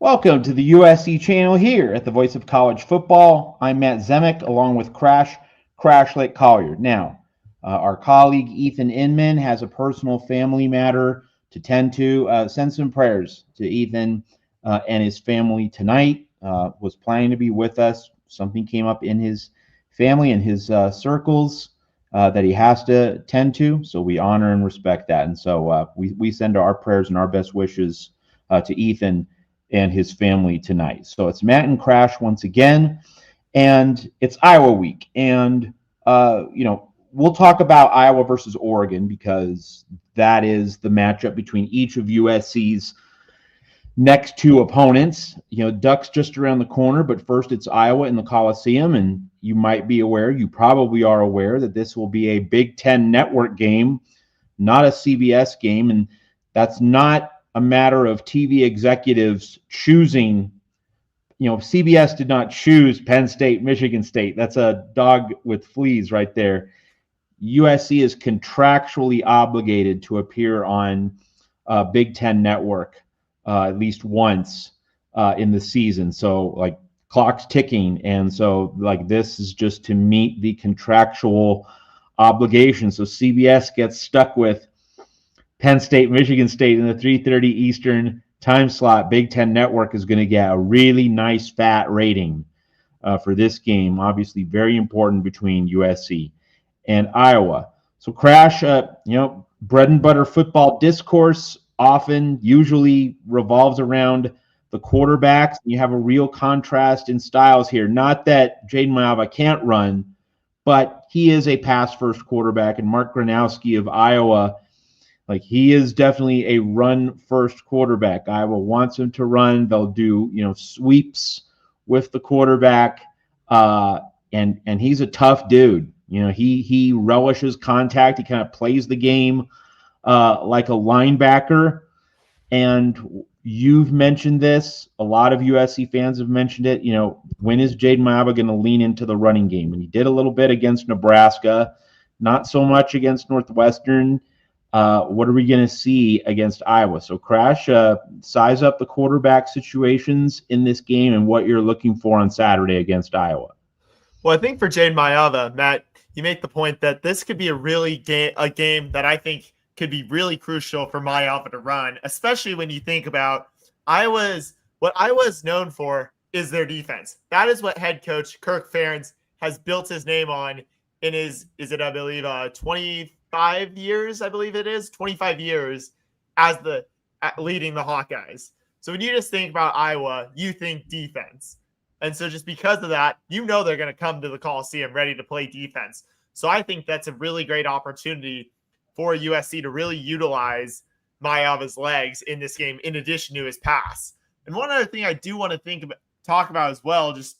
Welcome to the USC channel here at the Voice of College Football. I'm Matt Zemek along with Crash Lake Collier. Now, our colleague Ethan Inman has a personal family matter to tend to. Send some prayers to Ethan and his family tonight. Was planning to be with us. Something came up in his family and his circles that he has to tend to. So we honor and respect that. And so we send our prayers and our best wishes to Ethan and his family tonight. So it's Matt and Crash once again, and it's Iowa week. And, we'll talk about Iowa versus Oregon because that is the matchup between each of USC's next two opponents. Duck's just around the corner, but first it's Iowa in the Coliseum. And you might be aware, you probably are aware, that this will be a Big Ten network game, not a CBS game. And that's not a matter of TV executives choosing. CBS did not choose Penn State, Michigan State. That's a dog with fleas right there. USC is contractually obligated to appear on Big Ten Network at least once in the season. So, clock's ticking. And so, this is just to meet the contractual obligation. So CBS gets stuck with Penn State, Michigan State in the 3:30 Eastern time slot. Big Ten Network is going to get a really nice fat rating for this game. Obviously, very important between USC and Iowa. So, Crash, bread and butter football discourse usually revolves around the quarterbacks. You have a real contrast in styles here. Not that Jaden Maiava can't run, but he is a pass-first quarterback, and Mark Gronowski of Iowa, he is definitely a run-first quarterback. Iowa wants him to run. They'll do, sweeps with the quarterback, and he's a tough dude. He relishes contact. He kind of plays the game like a linebacker. And you've mentioned this. A lot of USC fans have mentioned it. When is Jaden Maiava going to lean into the running game? And he did a little bit against Nebraska, not so much against Northwestern. What are we going to see against Iowa? So, Crash, size up the quarterback situations in this game and what you're looking for on Saturday against Iowa. Well, I think for Jaden Maiava, Matt, you make the point that this could be a game that I think could be really crucial for Maiava to run, especially when you think about what Iowa's known for is their defense. That is what head coach Kirk Ferentz has built his name on in his, 25 years, I believe it is, 25 years as leading the Hawkeyes. So when you just think about Iowa, you think defense. And so just because of that, they're going to come to the Coliseum ready to play defense. So I think that's a really great opportunity for USC to really utilize Maiava's legs in this game, in addition to his pass. And one other thing I do want to talk about as well, just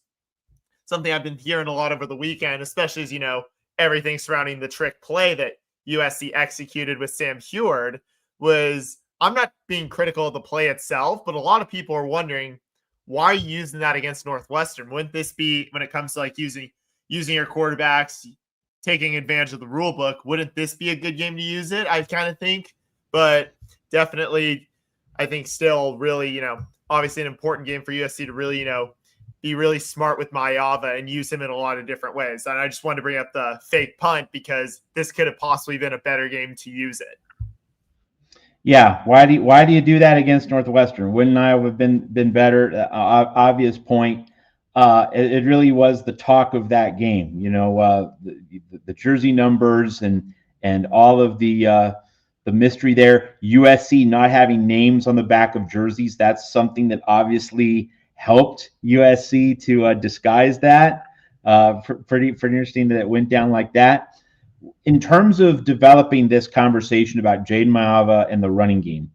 something I've been hearing a lot over the weekend, especially as, everything surrounding the trick play that USC executed with Sam Heward, was, I'm not being critical of the play itself, but a lot of people are wondering, why are you using that against Northwestern? Wouldn't this be, when it comes to using your quarterbacks, taking advantage of the rule book, wouldn't this be a good game to use it? I kind of think, but definitely, I think still really, obviously an important game for USC to really, be really smart with Maiava and use him in a lot of different ways. And I just wanted to bring up the fake punt because this could have possibly been a better game to use it. Yeah, why do you do that against Northwestern? Wouldn't Iowa have been better? Obvious point. It really was the talk of that game. The jersey numbers and all of the mystery there. USC not having names on the back of jerseys. That's something that obviously helped USC to disguise that. Pretty interesting that it went down like that. In terms of developing this conversation about Jaden Maiava and the running game,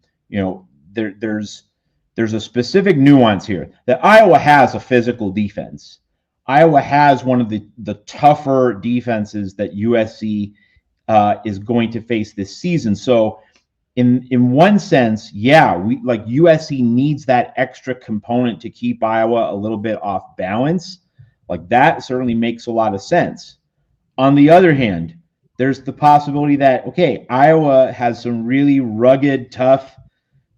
there's a specific nuance here that Iowa has a physical defense. Iowa has one of the tougher defenses that USC is going to face this season. So in one sense, USC needs that extra component to keep Iowa a little bit off balance. That certainly makes a lot of sense. On the other hand, there's the possibility that, Iowa has some really rugged, tough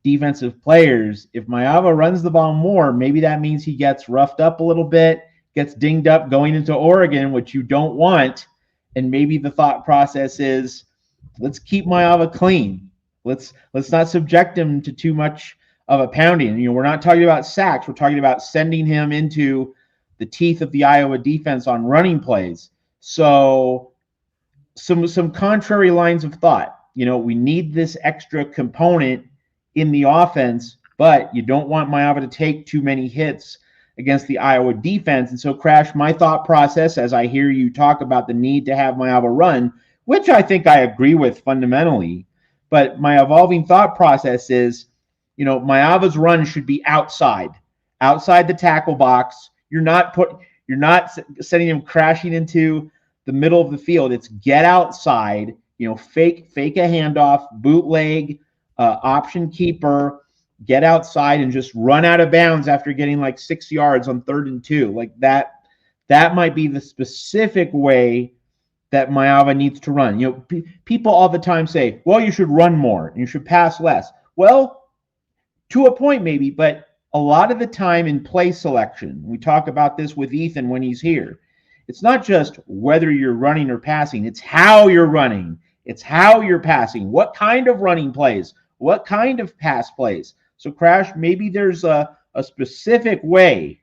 defensive players. If Maiava runs the ball more, maybe that means he gets roughed up a little bit, gets dinged up going into Oregon, which you don't want. And maybe the thought process is, let's keep Maiava clean. Let's not subject him to too much of a pounding. We're not talking about sacks. We're talking about sending him into the teeth of the Iowa defense on running plays. So some contrary lines of thought. We need this extra component in the offense, but you don't want Maiava to take too many hits against the Iowa defense. And so, Crash, my thought process as I hear you talk about the need to have Maiava run, which I think I agree with fundamentally, but my evolving thought process is, Maiava's run should be outside the tackle box. You're not sending him crashing into the middle of the field. It's get outside, fake a handoff, bootleg, option keeper, get outside and just run out of bounds after getting like 6 yards on 3rd and 2. Like that might be the specific way that Maiava needs to run. People all the time say, well, you should run more and you should pass less. Well, to a point maybe, but a lot of the time in play selection, we talk about this with Ethan when he's here. It's not just whether you're running or passing. It's how you're running. It's how you're passing. What kind of running plays? What kind of pass plays? So, Crash, maybe there's a specific way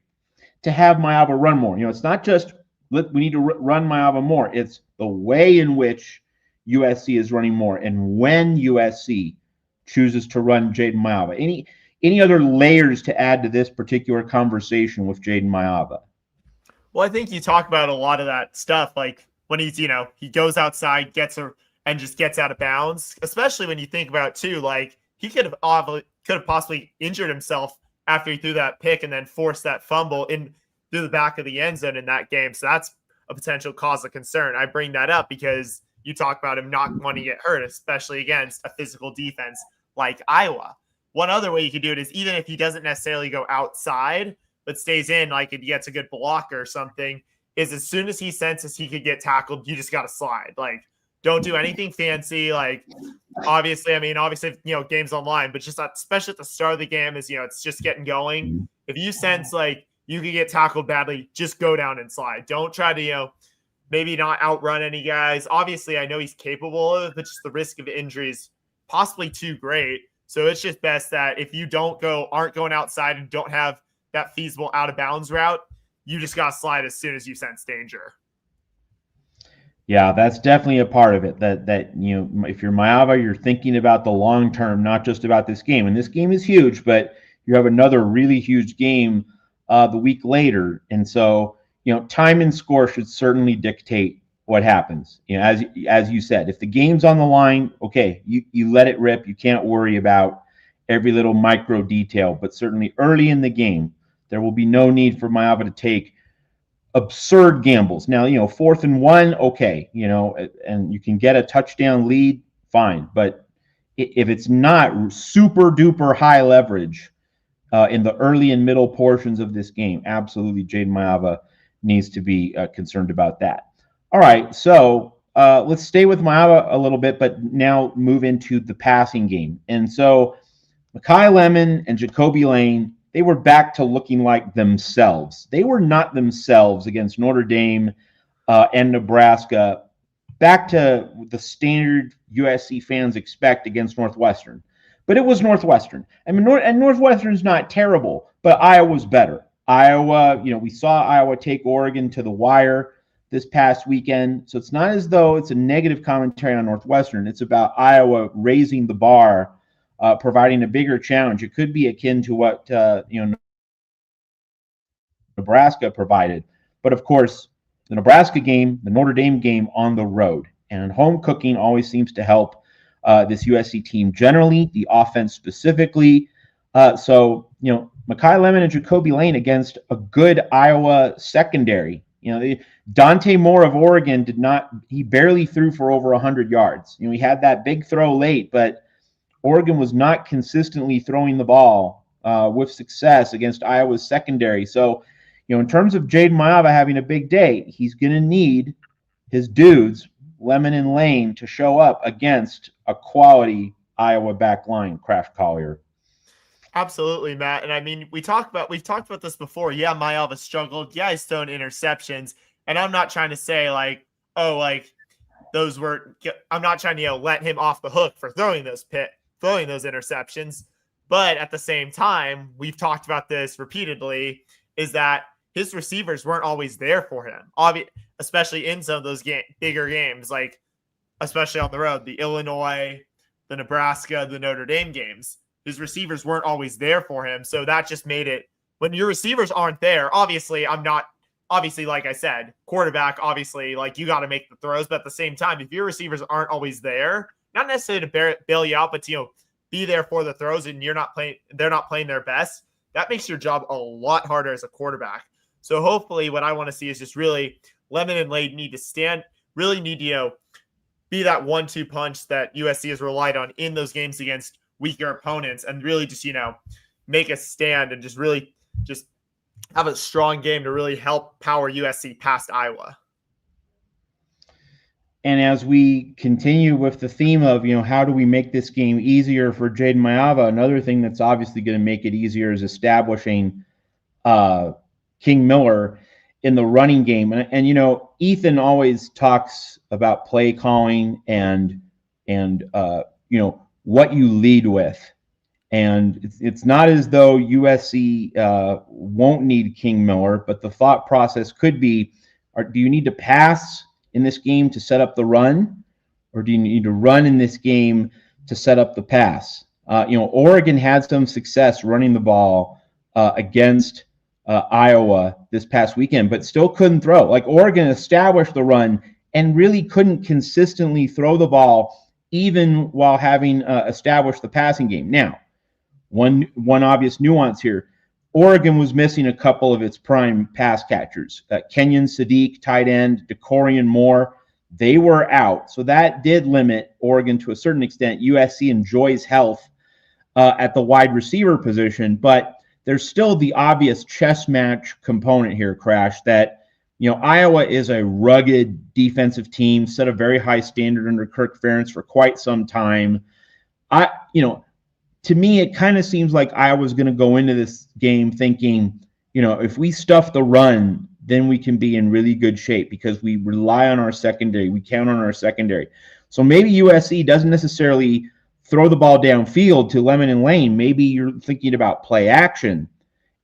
to have Maiava run more. It's not just we need to run Maiava more. It's the way in which USC is running more and when USC chooses to run Jaden Maiava. Any other layers to add to this particular conversation with Jaden Maiava? Well, I think you talk about a lot of that stuff, like when he's, he goes outside, and just gets out of bounds, especially when you think about too, like he could have possibly injured himself after he threw that pick and then forced that fumble in through the back of the end zone in that game. So that's a potential cause of concern. I bring that up because you talk about him not wanting to get hurt, especially against a physical defense like Iowa. One other way you could do it is even if he doesn't necessarily go outside, but stays in, like if he gets a good blocker or something, is as soon as he senses he could get tackled, you just got to slide. Like, don't do anything fancy. Like, obviously, game's online, but just especially at the start of the game is, it's just getting going. If you sense like you could get tackled badly, just go down and slide. Don't try to, maybe not outrun any guys. Obviously, I know he's capable of it, but just the risk of injury is possibly too great. So it's just best that if you aren't going outside and don't have that feasible out of bounds route, you just got to slide as soon as you sense danger. Yeah, that's definitely a part of it. That if you're Maiava, you're thinking about the long term, not just about this game. And this game is huge, but you have another really huge game the week later, and so time and score should certainly dictate what happens. As you said, if the game's on the line, okay, you let it rip. You can't worry about every little micro detail, but certainly early in the game, there will be no need for Maiava to take absurd gambles. Now, 4th and 1, okay, and you can get a touchdown lead, fine. But if it's not super duper high leverage in the early and middle portions of this game, absolutely Jaden Maiava needs to be concerned about that. All right, so let's stay with Maiava a little bit, but now move into the passing game. And so Makai Lemon and Jacoby Lane, they were back to looking like themselves. They were not themselves against Notre Dame and Nebraska, back to the standard USC fans expect against Northwestern. But it was Northwestern. I mean, Northwestern's not terrible, but Iowa's better. Iowa, we saw Iowa take Oregon to the wire this past weekend. So it's not as though it's a negative commentary on Northwestern. It's about Iowa raising the bar, providing a bigger challenge. It could be akin to what Nebraska provided. But of course, the Nebraska game, the Notre Dame game on the road, and home cooking always seems to help this USC team generally, the offense specifically. So Makai Lemon and Jacoby Lane against a good Iowa secondary. Dante Moore of Oregon he barely threw for over 100 yards. He had that big throw late, but Oregon was not consistently throwing the ball with success against Iowa's secondary. So, in terms of Jaden Maiava having a big day, he's going to need his dudes, Lemon and Lane, to show up against a quality Iowa back line, Crash Collier. Absolutely, Matt. And I mean, we've talked about this before. Yeah, Mayava struggled. Yeah, he's thrown interceptions. And I'm not trying to say like, oh, like those were I'm not trying to, let him off the hook for throwing those interceptions. But at the same time, we've talked about this repeatedly, is that his receivers weren't always there for him. Especially in some of those bigger games, like especially on the road, the Illinois, the Nebraska, the Notre Dame games. His receivers weren't always there for him. So that just made it, when your receivers aren't there, obviously, like I said, quarterback, obviously, like you got to make the throws. But at the same time, if your receivers aren't always there, not necessarily to bail you out, but to, be there for the throws and they're not playing their best, that makes your job a lot harder as a quarterback. So hopefully what I want to see is just really Lemon and Lade need to be that 1-2 punch that USC has relied on in those games against weaker opponents, and really just, make a stand and just really just have a strong game to really help power USC past Iowa. And as we continue with the theme of, how do we make this game easier for Jaden Mayava, another thing that's obviously going to make it easier is establishing King Miller in the running game. And Ethan always talks about play calling and what you lead with. And it's not as though USC won't need King Miller, but the thought process could be, do you need to pass in this game to set up the run, or do you need to run in this game to set up the pass? Oregon had some success running the ball against Iowa this past weekend, but still couldn't throw. Like, Oregon established the run and really couldn't consistently throw the ball, even while having established the passing game. Now, one obvious nuance here: Oregon was missing a couple of its prime pass catchers. Kenyon Sadiq, tight end, DeCorian Moore, they were out. So that did limit Oregon to a certain extent. USC enjoys health at the wide receiver position, but there's still the obvious chess match component here, Crash, that, Iowa is a rugged defensive team, set a very high standard under Kirk Ferentz for quite some time. To me, it kind of seems like Iowa's going to go into this game thinking, if we stuff the run, then we can be in really good shape because we rely on our secondary. We count on our secondary. So maybe USC doesn't necessarily throw the ball downfield to Lemon and Lane. Maybe you're thinking about play action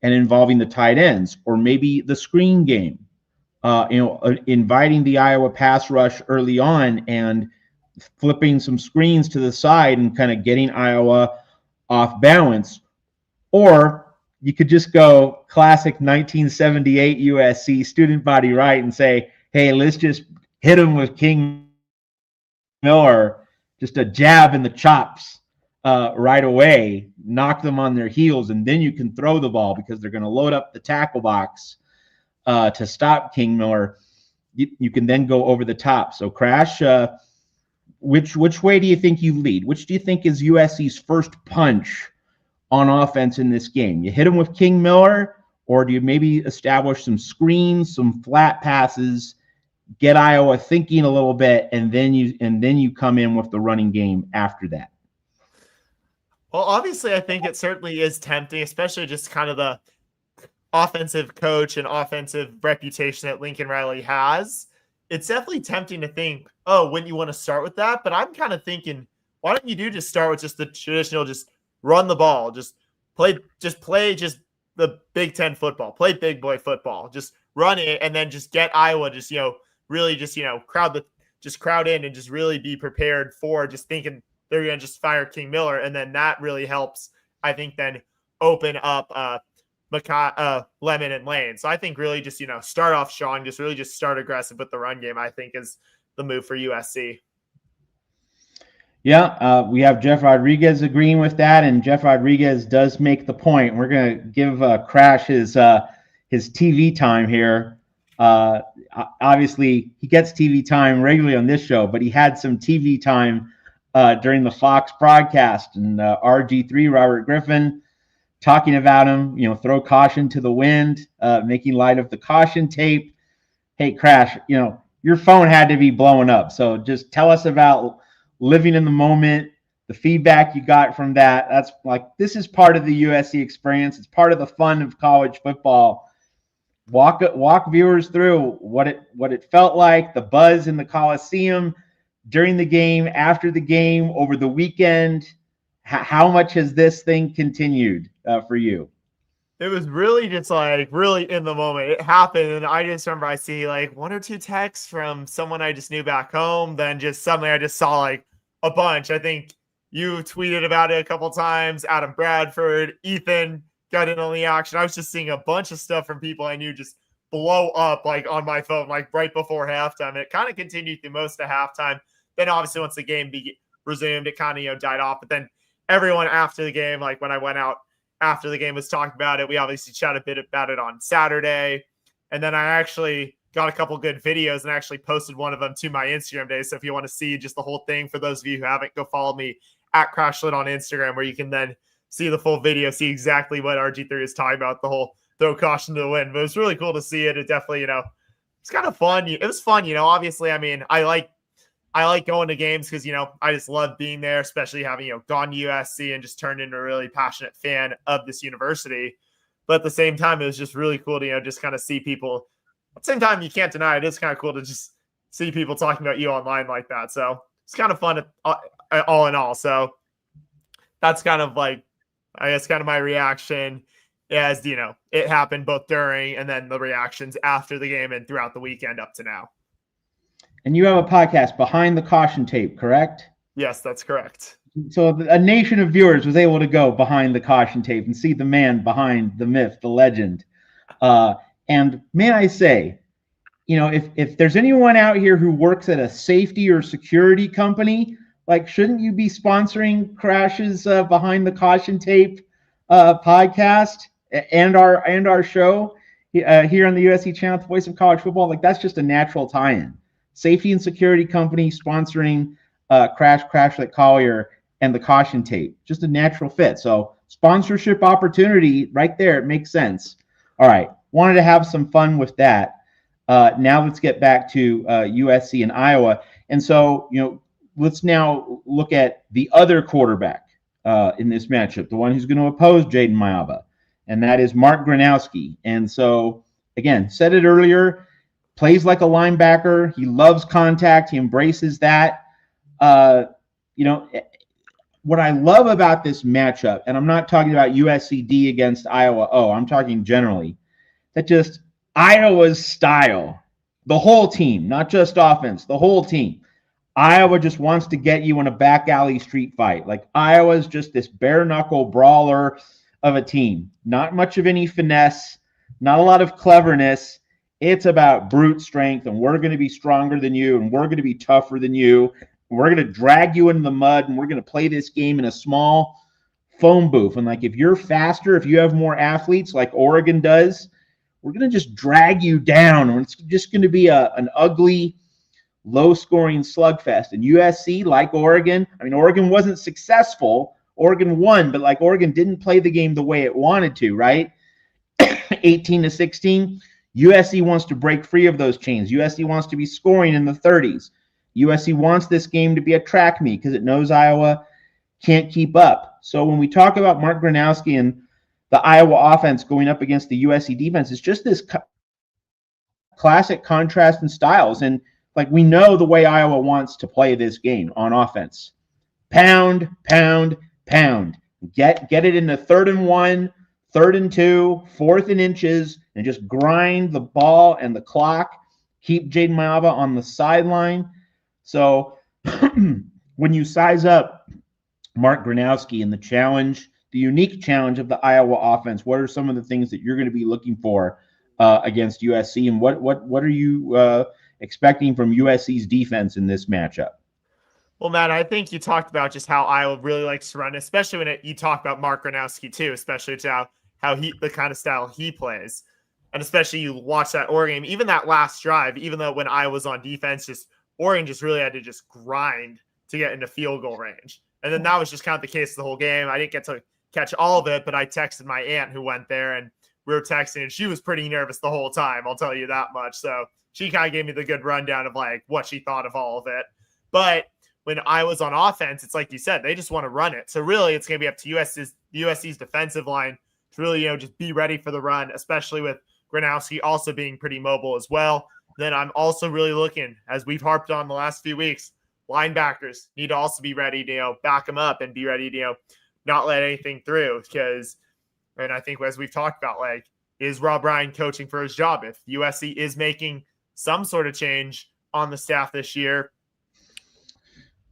and involving the tight ends, or maybe the screen game, inviting the Iowa pass rush early on and flipping some screens to the side and kind of getting Iowa off balance. Or you could just go classic 1978 USC student body right and say, hey, let's just hit him with King Miller, just a jab in the chops right away, knock them on their heels, and then you can throw the ball because they're going to load up the tackle box to stop King Miller. You can then go over the top. So, Crash, which way do you think you lead? Which do you think is USC's first punch on offense in this game? You hit him with King Miller, or do you maybe establish some screens, some flat passes, get Iowa thinking a little bit, and then you come in with the running game after that? Well, obviously, I think it certainly is tempting, especially just kind of the offensive coach and offensive reputation that Lincoln Riley has. It's definitely tempting to think, oh, wouldn't you want to start with that? But I'm kind of thinking, why don't you just start with just the traditional, just run the ball, just play the Big Ten football, play big boy football, just run it, and then just get Iowa, just, really just, crowd in and just really be prepared for just thinking they're going to just fire King Miller. And then that really helps, I think, then open up Lemon and Lane. So I think really just, start off strong, just really just start aggressive with the run game, I think is the move for USC. Yeah, we have Jeff Rodriguez agreeing with that, and Jeff Rodriguez does make the point. We're going to give Crash his TV time here. Obviously, he gets TV time regularly on this show, but he had some TV time during the Fox broadcast, and RG3, Robert Griffin, talking about him, throw caution to the wind, making light of the caution tape. Hey, Crash, your phone had to be blowing up. So just tell us about living in the moment, the the feedback you got from that. That's like, this is part of the USC experience. It's part of the fun of college football. Walk viewers through what it felt like, the buzz in the Coliseum during the game, after the game, over the weekend. How much has this thing continued for you? It was really just like really in the moment. It happened, and I just remember I see like one or two texts from someone I just knew back home. Then just suddenly I just saw like a bunch. I think you tweeted about it a couple times. Adam Bradford, Ethan got in on the action. I was just seeing a bunch of stuff from people I knew just blow up like on my phone, like right before halftime. It kind of continued through most of halftime. Then obviously once the game resumed, it kind of died off. But then everyone after the game, like when I went out after the game, was talking about it. We obviously chatted a bit about it on Saturday. And then I actually got a couple good videos and actually posted one of them to my Instagram day. So if you want to see just the whole thing, for those of you who haven't, go follow me at Crashlit on Instagram, where you can then see the full video, see exactly what RG3 is talking about, the whole throw caution to the wind. But it was really cool to see it. It definitely, it's kind of fun. It was fun, obviously. I mean, I like going to games because, I just love being there, especially having, gone to USC and just turned into a really passionate fan of this university. But at the same time, it was just really cool to, just kind of see people. At the same time, you can't deny it. It's kind of cool to just see people talking about you online like that. So it's kind of fun all in all. So that's kind of like, I guess, kind of my reaction as, it happened both during and then the reactions after the game and throughout the weekend up to now. And you have a podcast, Behind the Caution Tape, correct? Yes, that's correct. So a nation of viewers was able to go behind the caution tape and see the man behind the myth, the legend. And may I say, if there's anyone out here who works at a safety or security company, like, shouldn't you be sponsoring Crash's Behind the Caution Tape podcast and our show here on the USC channel, the Voice of College Football? Like, that's just a natural tie-in. Safety and security company sponsoring Crashlet Collier and the Caution Tape, just a natural fit. So sponsorship opportunity right there. It makes sense. All right. Wanted to have some fun with that. Now let's get back to USC and Iowa. And so, let's now look at the other quarterback in this matchup, the one who's going to oppose Jaden Mayaba, and that is Mark Gronowski. And so, again, said it earlier, plays like a linebacker. He loves contact. He embraces that. What I love about this matchup, and I'm not talking about USCD against Iowa O, I'm talking generally, that just Iowa's style, the whole team, not just offense, the whole team. Iowa just wants to get you in a back alley street fight. Like, Iowa's just this bare knuckle brawler of a team. Not much of any finesse, not a lot of cleverness. It's about brute strength, and we're going to be stronger than you, and we're going to be tougher than you. We're going to drag you into the mud, and we're going to play this game in a small phone booth. And, like, if you're faster, if you have more athletes like Oregon does, we're going to just drag you down. And it's just going to be an ugly, low-scoring slugfest. And USC, like Oregon, Oregon wasn't successful. Oregon won, but, like, Oregon didn't play the game the way it wanted to, right? 18-16. USC wants to break free of those chains. USC wants to be scoring in the 30s. USC wants this game to be a track meet because it knows Iowa can't keep up. So when we talk about Mark Gronowski and the Iowa offense going up against the USC defense, it's just this classic contrast in styles. And, like, we know the way Iowa wants to play this game on offense. Pound, pound, pound. Get it into 3rd and 1, 3rd and 2, 4th and inches, and just grind the ball and the clock. Keep Jaden Mayaba on the sideline. So when you size up Mark Gronowski and the challenge, the unique challenge of the Iowa offense, what are some of the things that you're going to be looking for against USC, and what are you expecting from USC's defense in this matchup? Well, Matt, I think you talked about just how Iowa really likes to run, especially when you talk about Mark Gronowski too, especially to how the kind of style he plays. And especially you watch that Oregon game, even that last drive, even though when Iowa was on defense, Oregon just really had to just grind to get into field goal range. And then that was just kind of the case the whole game. I didn't get to catch all of it, but I texted my aunt who went there, and we were texting, and she was pretty nervous the whole time. I'll tell you that much. So she kind of gave me the good rundown of, like, what she thought of all of it. But when Iowa's on offense, it's like you said, they just want to run it. So really, it's going to be up to USC's defensive line to really, just be ready for the run, especially with Gronowski also being pretty mobile as well. Then I'm also really looking, as we've harped on the last few weeks, linebackers need to also be ready to, back them up and be ready to, not let anything through. Because, and I think as we've talked about, like, is Rob Ryan coaching for his job? If USC is making some sort of change on the staff this year,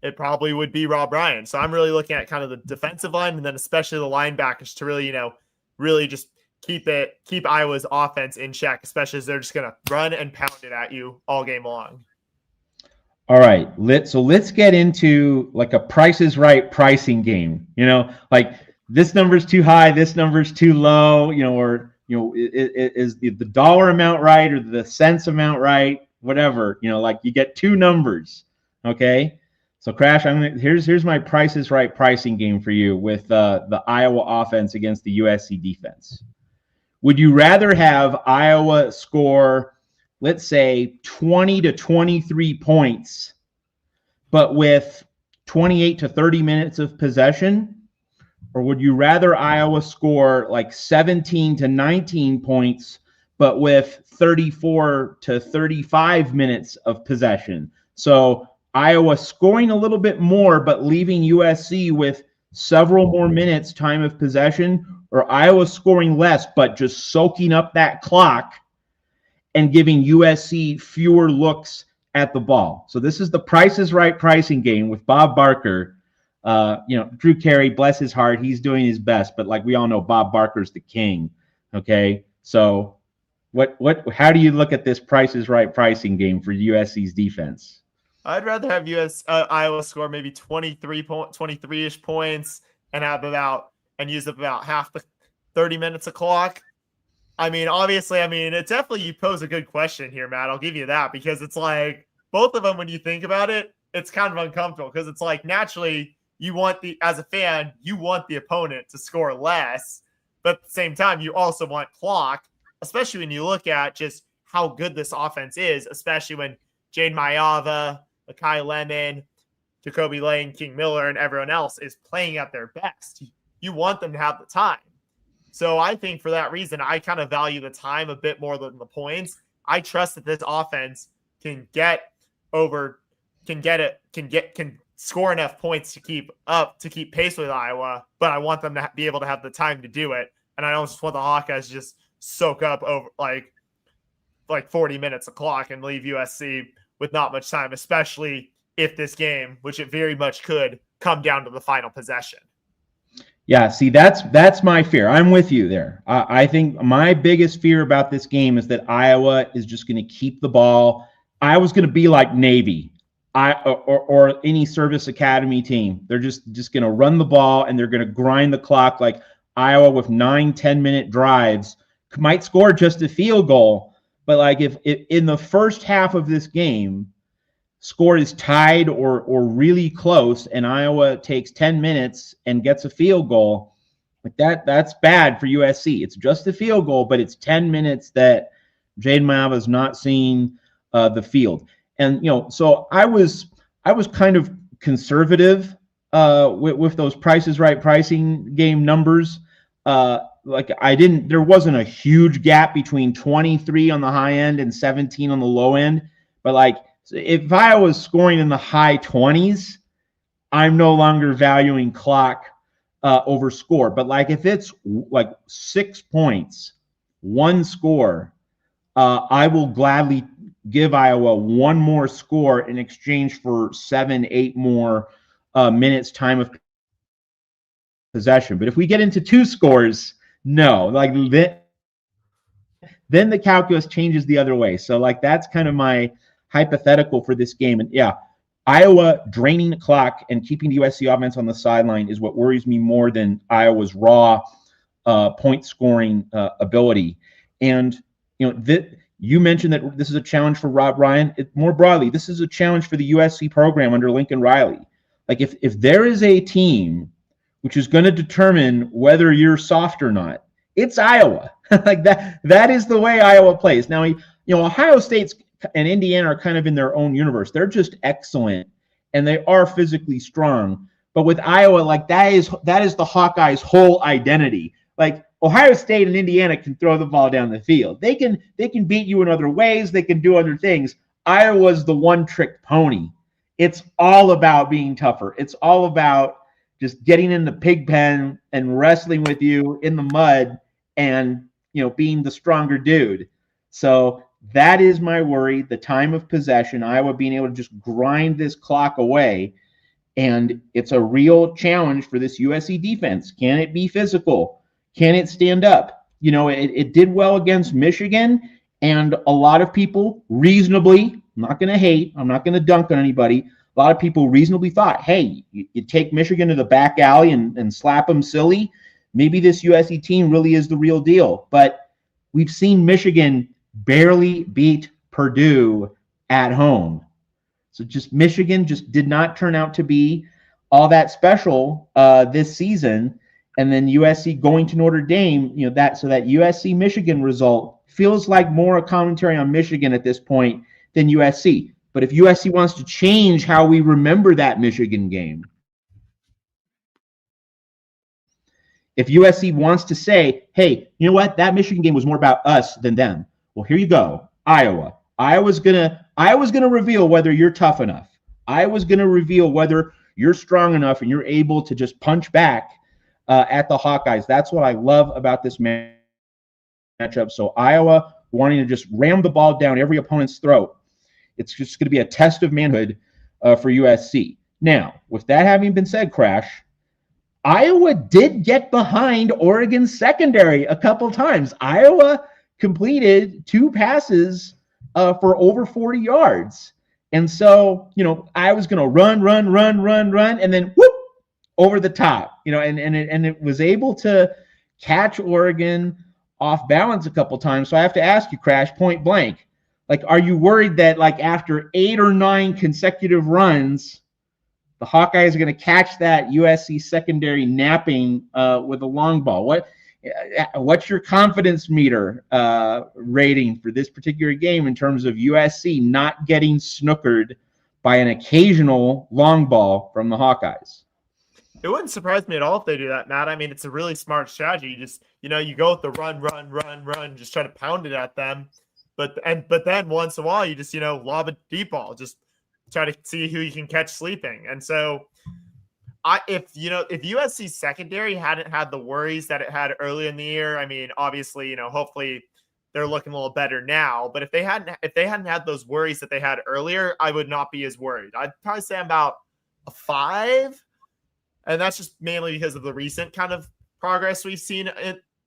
it probably would be Rob Ryan. So I'm really looking at kind of the defensive line and then especially the linebackers to really, really just keep Iowa's offense in check, especially as they're just going to run and pound it at you all game long. All right, let's get into like a Price is Right pricing game. Like this number's too high, this number's too low. Or is the dollar amount right or the cents amount right? Whatever. Like you get two numbers. Okay. So Crash, here's my Price is Right pricing game for you with the Iowa offense against the USC defense. Would you rather have Iowa score, let's say, 20 to 23 points, but with 28 to 30 minutes of possession? Or would you rather Iowa score like 17 to 19 points, but with 34 to 35 minutes of possession? So Iowa scoring a little bit more, but leaving USC with several more minutes time of possession, or Iowa scoring less, but just soaking up that clock and giving USC fewer looks at the ball. So this is the Price is Right pricing game with Bob Barker. Drew Carey, bless his heart, he's doing his best, but like we all know, Bob Barker's the king. Okay, so how do you look at this Price is Right pricing game for USC's defense? I'd rather have Iowa score maybe 23-ish points and use up about half the 30 minutes of clock. I mean, obviously, it definitely, you pose a good question here, Matt. I'll give you that, because it's like both of them, when you think about it, it's kind of uncomfortable because it's like naturally as a fan, you want the opponent to score less, but at the same time, you also want clock, especially when you look at just how good this offense is, especially when Jade Mayava, Akai Lemon, Jacoby Lane, King Miller, and everyone else is playing at their best. You want them to have the time. So I think for that reason, I kind of value the time a bit more than the points. I trust that this offense can score enough points to keep pace with Iowa, but I want them to be able to have the time to do it. And I don't just want the Hawkeyes to just soak up over like 40 minutes of clock and leave USC with not much time, especially if this game, which it very much could, come down to the final possession. Yeah, see, that's my fear. I'm with you there. I think my biggest fear about this game is that Iowa is just going to keep the ball. Iowa's going to be like Navy or any service academy team. They're just going to run the ball and they're going to grind the clock like Iowa with 9-10-minute drives. Might score just a field goal, but like if in the first half of this game, score is tied or really close and Iowa takes 10 minutes and gets a field goal, like that's bad for USC. It's just a field goal, but it's 10 minutes that Jade Mayava is not seeing the field. And so I was kind of conservative with those Price is Right pricing game numbers. There wasn't a huge gap between 23 on the high end and 17 on the low end, but like if Iowa's scoring in the high 20s, I'm no longer valuing clock over score. But like if it's like 6 points, one score, I will gladly give Iowa one more score in exchange for 7-8 more minutes time of possession. But if we get into two scores, no, like then the calculus changes the other way. So like that's kind of my hypothetical for this game. And yeah, Iowa draining the clock and keeping the USC offense on the sideline is what worries me more than Iowa's raw point scoring ability. And you mentioned that this is a challenge for Rob Ryan. More broadly, this is a challenge for the USC program under Lincoln Riley. Like if there is a team which is going to determine whether you're soft or not, it's Iowa. Like that is the way Iowa plays. Now, Ohio State's and Indiana are kind of in their own universe. They're just excellent and they are physically strong. But with Iowa, like that is the Hawkeyes' whole identity. Like Ohio State and Indiana can throw the ball down the field. They can beat you in other ways. They can do other things. Iowa's the one-trick pony. It's all about being tougher. It's all about just getting in the pig pen and wrestling with you in the mud and, being the stronger dude. So that is my worry, the time of possession, Iowa being able to just grind this clock away. And it's a real challenge for this USC defense. Can it be physical? Can it stand up? It did well against Michigan, and a lot of people reasonably, I'm not going to hate, I'm not going to dunk on anybody, a lot of people reasonably thought, hey, you take Michigan to the back alley and slap them silly, maybe this USC team really is the real deal. But we've seen Michigan barely beat Purdue at home. So Michigan just did not turn out to be all that special this season. And then USC going to Notre Dame, that USC Michigan result feels like more a commentary on Michigan at this point than USC. But if USC wants to change how we remember that Michigan game, if USC wants to say, hey, you know what, that Michigan game was more about us than them. Well, here you go, Iowa. Iowa's gonna reveal whether you're tough enough. Iowa's gonna reveal whether you're strong enough and you're able to just punch back at the Hawkeyes. That's what I love about this matchup. So Iowa wanting to just ram the ball down every opponent's throat. It's just going to be a test of manhood for USC. Now, with that having been said, Crash, Iowa did get behind Oregon's secondary a couple times. Iowa completed 2 passes for over 40 yards. And so, I was going to run, and then whoop, over the top, and it was able to catch Oregon off balance a couple times. So I have to ask you, Crash, point blank, like, are you worried that like after 8 or 9 consecutive runs, the Hawkeyes are going to catch that USC secondary napping with a long ball? What's your confidence meter rating for this particular game in terms of USC not getting snookered by an occasional long ball from the Hawkeyes? It wouldn't surprise me at all if they do that, Matt. I mean, it's a really smart strategy. You just, you go with the run, just try to pound it at them. But then once in a while, you just, lob a deep ball, just try to see who you can catch sleeping. And so if USC secondary hadn't had the worries that it had early in the year, I mean, obviously, hopefully they're looking a little better now. But if they hadn't had those worries that they had earlier, I would not be as worried. I'd probably say I'm about a 5. And that's just mainly because of the recent kind of progress we've seen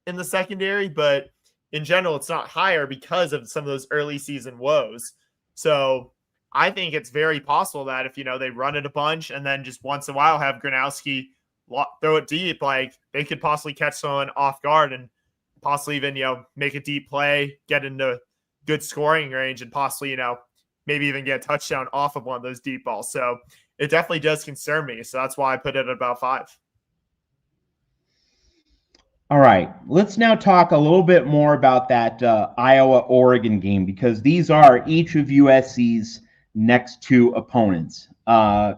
in the secondary. But in general, it's not higher because of some of those early season woes. So I think it's very possible that if, they run it a bunch and then just once in a while have Gronowski throw it deep, like they could possibly catch someone off guard and possibly even, make a deep play, get into good scoring range and possibly, maybe even get a touchdown off of one of those deep balls. So it definitely does concern me. So that's why I put it at about 5. All right. Let's now talk a little bit more about that Iowa-Oregon game, because these are each of USC's next 2 opponents.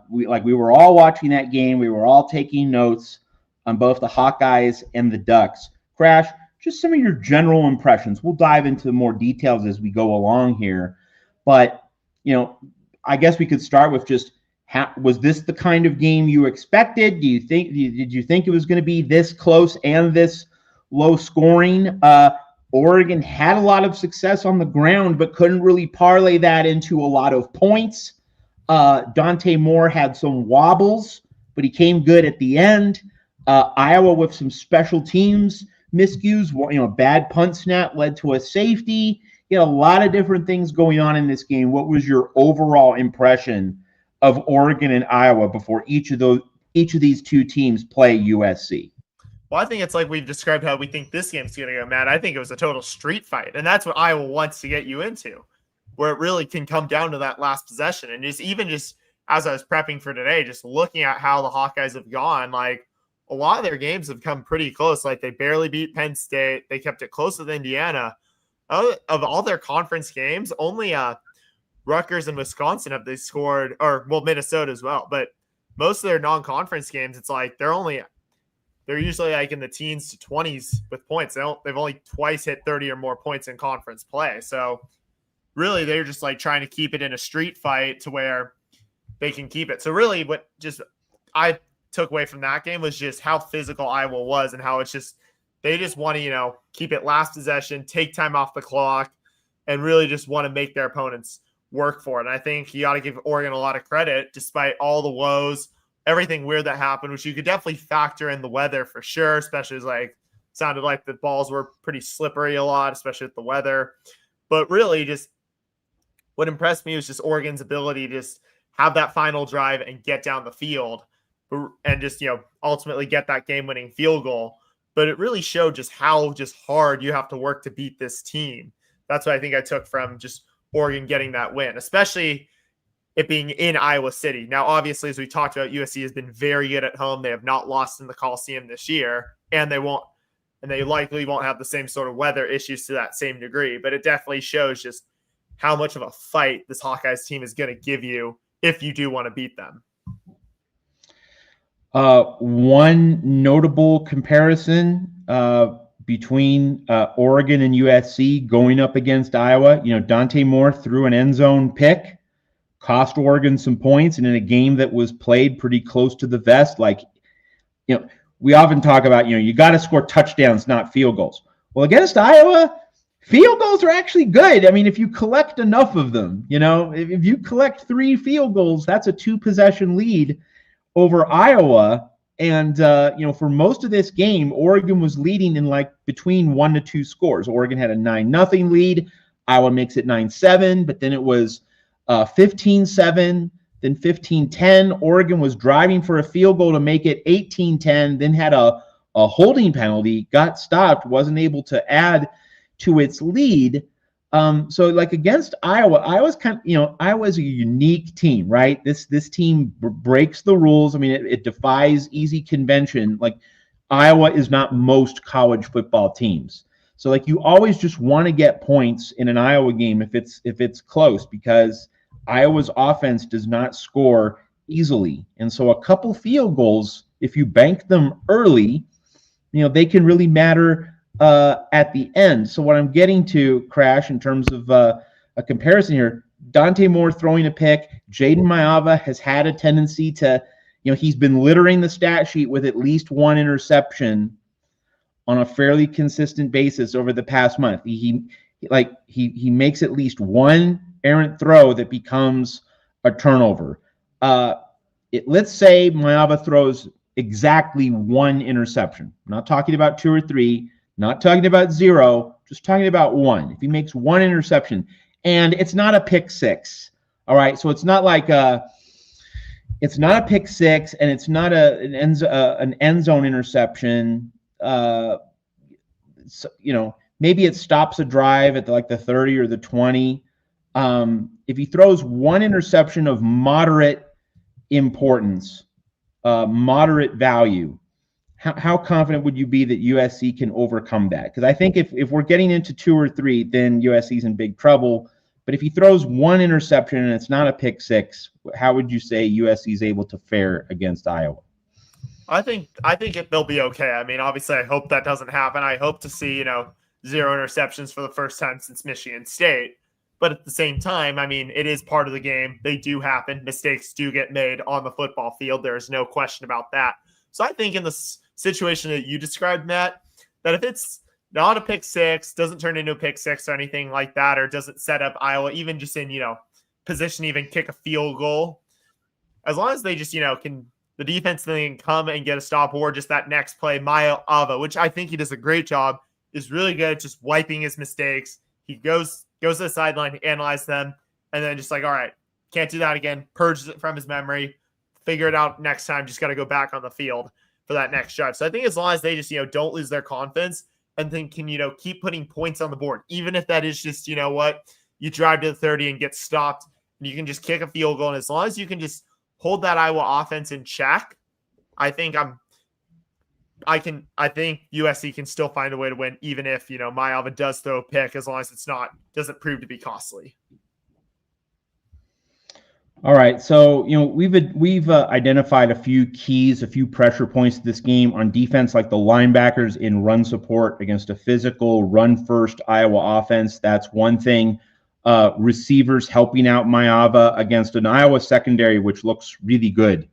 We were all watching that game. We were all taking notes on both the Hawkeyes and the Ducks. Crash, just some of your general impressions. We'll dive into more details as we go along here. But, I guess we could start with just, was this the kind of game you expected? Did you think it was going to be this close and this low scoring? Oregon had a lot of success on the ground, but couldn't really parlay that into a lot of points. Dante Moore had some wobbles, but he came good at the end. Iowa with some special teams miscues, bad punt snap led to a safety. You had a lot of different things going on in this game. What was your overall impression of Oregon and Iowa before each of these 2 teams play USC? Well, I think it's like we've described how we think this game's going to go, Matt. I think it was a total street fight, and that's what Iowa wants to get you into, where it really can come down to that last possession. And just as I was prepping for today, just looking at how the Hawkeyes have gone, like a lot of their games have come pretty close. Like they barely beat Penn State. They kept it close with Indiana. Of all their conference games, only Rutgers and Wisconsin have they scored, or well, Minnesota as well. But most of their non-conference games, it's like they're usually like in the teens to 20s with points. They've only twice hit 30 or more points in conference play. So really, they're just like trying to keep it in a street fight to where they can keep it. So really, what just I took away from that game was just how physical Iowa was and how it's just they just want to keep it last possession, take time off the clock, and really just want to make their opponents work for it. And I think you got to give Oregon a lot of credit despite all the woes, everything weird that happened, which you could definitely factor in the weather for sure, especially as sounded like the balls were pretty slippery a lot, especially with the weather. But really just what impressed me was just Oregon's ability to just have that final drive and get down the field and just, ultimately get that game-winning field goal. But it really showed just how just hard you have to work to beat this team. That's what I think I took from just Oregon getting that win, especially it being in Iowa City. Now, obviously, as we talked about, USC has been very good at home. They have not lost in the Coliseum this year, and they likely won't have the same sort of weather issues to that same degree. But it definitely shows just how much of a fight this Hawkeyes team is going to give you if you do want to beat them. One notable comparison between Oregon and USC going up against Iowa, Dante Moore threw an end zone pick, cost Oregon some points, and in a game that was played pretty close to the vest, we often talk about, you got to score touchdowns, not field goals. Well, against Iowa, field goals are actually good. I mean, if you collect enough of them, if you collect 3 field goals, that's a 2-possession lead over Iowa. And, for most of this game, Oregon was leading in between 1 to 2 scores. Oregon had a 9-0 lead. Iowa makes it 9-7, but then it was 15-7, then 15-10. Oregon was driving for a field goal to make it 18-10, then had a holding penalty, got stopped, wasn't able to add to its lead. So against Iowa, Iowa's a unique team, right? This team breaks the rules. I mean, it defies easy convention. Iowa is not most college football teams. So you always just want to get points in an Iowa game if it's close, because Iowa's offense does not score easily. And so a couple field goals, if you bank them early, they can really matter at the end. So what I'm getting to, Crash, in terms of a comparison here, Dante Moore throwing a pick, Jaden Maiava has had a tendency to, he's been littering the stat sheet with at least 1 interception on a fairly consistent basis over the past month. He makes at least 1 errant throw that becomes a turnover. Let's say Maiava throws exactly 1 interception. I'm not talking about 2 or 3. Not talking about 0, just talking about 1. If he makes 1 interception, and it's not a pick 6, all right? So it's not it's not a pick 6, and it's not an end zone interception. Maybe it stops a drive at the 30 or the 20. If he throws 1 interception of moderate importance, moderate value, how confident would you be that USC can overcome that? Because I think if we're getting into 2 or 3, then USC's in big trouble. But if he throws 1 interception and it's not a pick 6, how would you say USC's able to fare against Iowa? I think they'll be okay. I mean, obviously, I hope that doesn't happen. I hope to see 0 interceptions for the first time since Michigan State. But at the same time, I mean, it is part of the game. They do happen. Mistakes do get made on the football field. There is no question about that. So I think in this situation that you described, Matt, that if it's not a pick 6, doesn't turn into a pick 6 or anything like that, or doesn't set up Iowa, even just in, position, even kick a field goal, as long as they just, can the defense then come and get a stop, or just that next play, Maiava, which I think he does a great job, is really good at just wiping his mistakes. He goes to the sideline, analyze them, and then just all right, can't do that again, purges it from his memory, figure it out next time, just got to go back on the field for that next drive. So I think as long as they just, don't lose their confidence and then can, keep putting points on the board, even if that is just, you drive to the 30 and get stopped and you can just kick a field goal. And as long as you can just hold that Iowa offense in check, I think USC can still find a way to win, even if, Maiava does throw a pick, as long as doesn't prove to be costly. All right, so we've identified a few keys, a few pressure points to this game on defense, like the linebackers in run support against a physical run-first Iowa offense. That's one thing. Receivers helping out Maava against an Iowa secondary, which looks really good.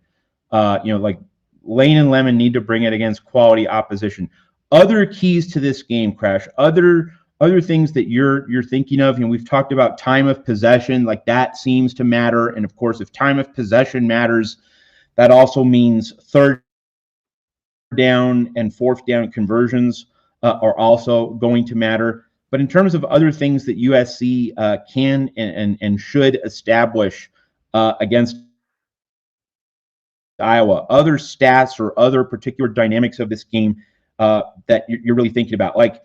Like Lane and Lemon need to bring it against quality opposition. Other keys to this game, Crash. Other things that you're thinking of. We've talked about time of possession, like that seems to matter. And of course, if time of possession matters, that also means third down and fourth down conversions are also going to matter. But in terms of other things that USC can and should establish against Iowa, other stats or other particular dynamics of this game that you're really thinking about, like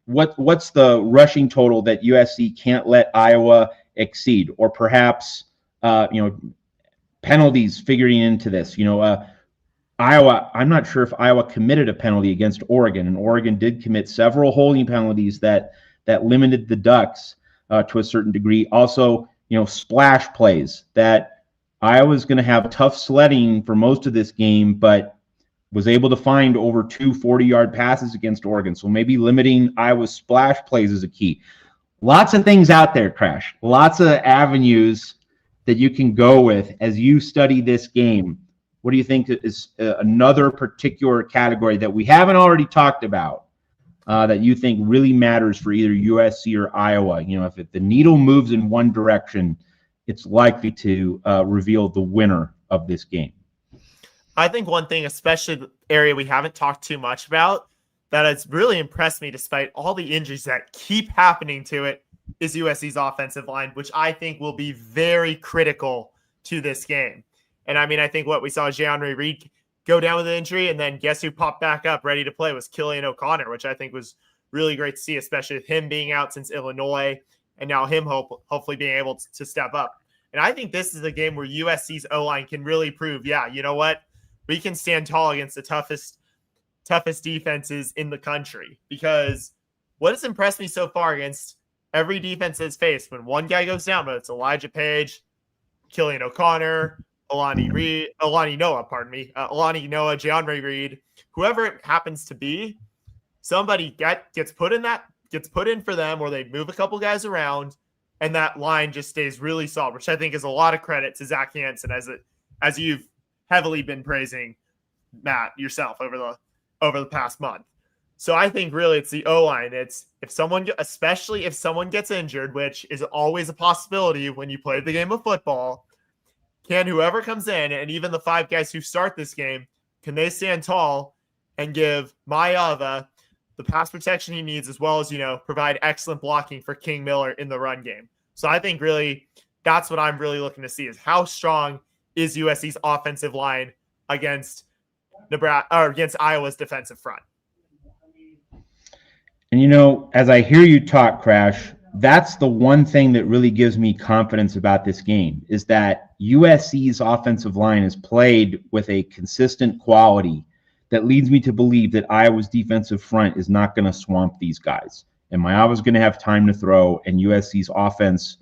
what's the rushing total that USC can't let Iowa exceed, or perhaps penalties figuring into this. Iowa, I'm not sure if Iowa committed a penalty against Oregon, and Oregon did commit several holding penalties that limited the Ducks to a certain degree. Also, splash plays that Iowa's going to have tough sledding for most of this game, but was able to find over 2 40-yard passes against Oregon. So maybe limiting Iowa's splash plays is a key. Lots of things out there, Crash. Lots of avenues that you can go with as you study this game. What do you think is another particular category that we haven't already talked about that you think really matters for either USC or Iowa? If the needle moves in one direction, it's likely to reveal the winner of this game. I think one thing, especially the area we haven't talked too much about, that has really impressed me despite all the injuries that keep happening to it, is USC's offensive line, which I think will be very critical to this game. And I think what we saw Jean-Henri Reed go down with an injury, and then guess who popped back up ready to play was Killian O'Connor, which I think was really great to see, especially with him being out since Illinois, and now him hopefully being able to step up. And I think this is a game where USC's O-line can really prove, yeah, you know what? We can stand tall against the toughest defenses in the country, because what has impressed me so far against every defense that's faced, when one guy goes down, but it's Elijah Page, Killian O'Connor, Alani Noah, Jean-Henri Reed, whoever it happens to be, somebody gets put in for them, or they move a couple guys around, and that line just stays really solid, which I think is a lot of credit to Zach Hansen, as you've heavily been praising, Matt, yourself over the past month. So I think really it's the O-line. It's especially if someone gets injured, which is always a possibility when you play the game of football, can whoever comes in, and even the 5 guys who start this game, can they stand tall and give Maava the pass protection he needs, as well as, provide excellent blocking for King Miller in the run game. So I think really that's what I'm really looking to see, is how strong is USC's offensive line against against Iowa's defensive front. And as I hear you talk, Crash, that's the one thing that really gives me confidence about this game, is that USC's offensive line is played with a consistent quality that leads me to believe that Iowa's defensive front is not going to swamp these guys. And Maava's going to have time to throw, and USC's offense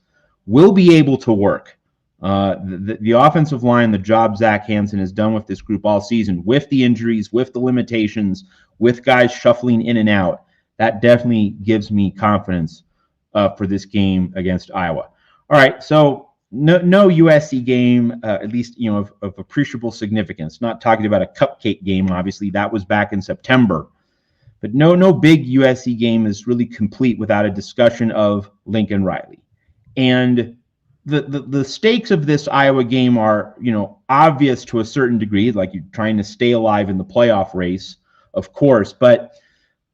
will be able to work. The offensive line, the job Zach Hansen has done with this group all season, with the injuries, with the limitations, with guys shuffling in and out, that definitely gives me confidence for this game against Iowa. All right, so no USC game, at least of appreciable significance. Not talking about a cupcake game, obviously. That was back in September. But no big USC game is really complete without a discussion of Lincoln Riley. And the stakes of this Iowa game are, obvious to a certain degree, like you're trying to stay alive in the playoff race, of course. But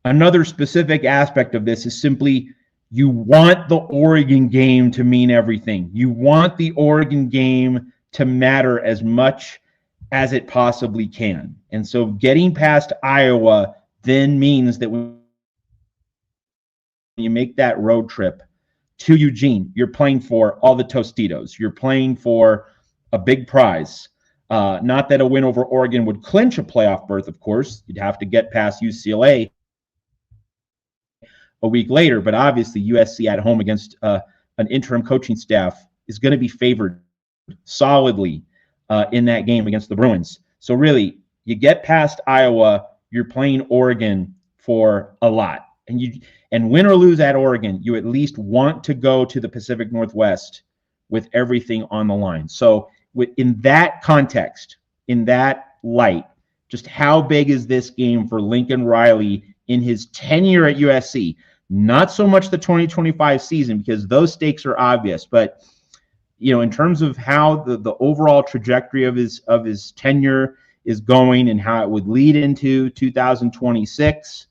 another specific aspect of this is simply you want the Oregon game to mean everything. You want the Oregon game to matter as much as it possibly can. And so getting past Iowa then means that when you make that road trip to Eugene, you're playing for all the Tostitos. You're playing for a big prize. Not that a win over Oregon would clinch a playoff berth, of course. You'd have to get past UCLA a week later, but obviously USC at home against an interim coaching staff is going to be favored solidly in that game against the Bruins. So really, you get past Iowa, you're playing Oregon for a lot. And win or lose at Oregon, you at least want to go to the Pacific Northwest with everything on the line. So in that context, in that light, just how big is this game for Lincoln Riley in his tenure at USC? Not so much the 2025 season, because those stakes are obvious, but in terms of how the overall trajectory of his tenure is going and how it would lead into 2026,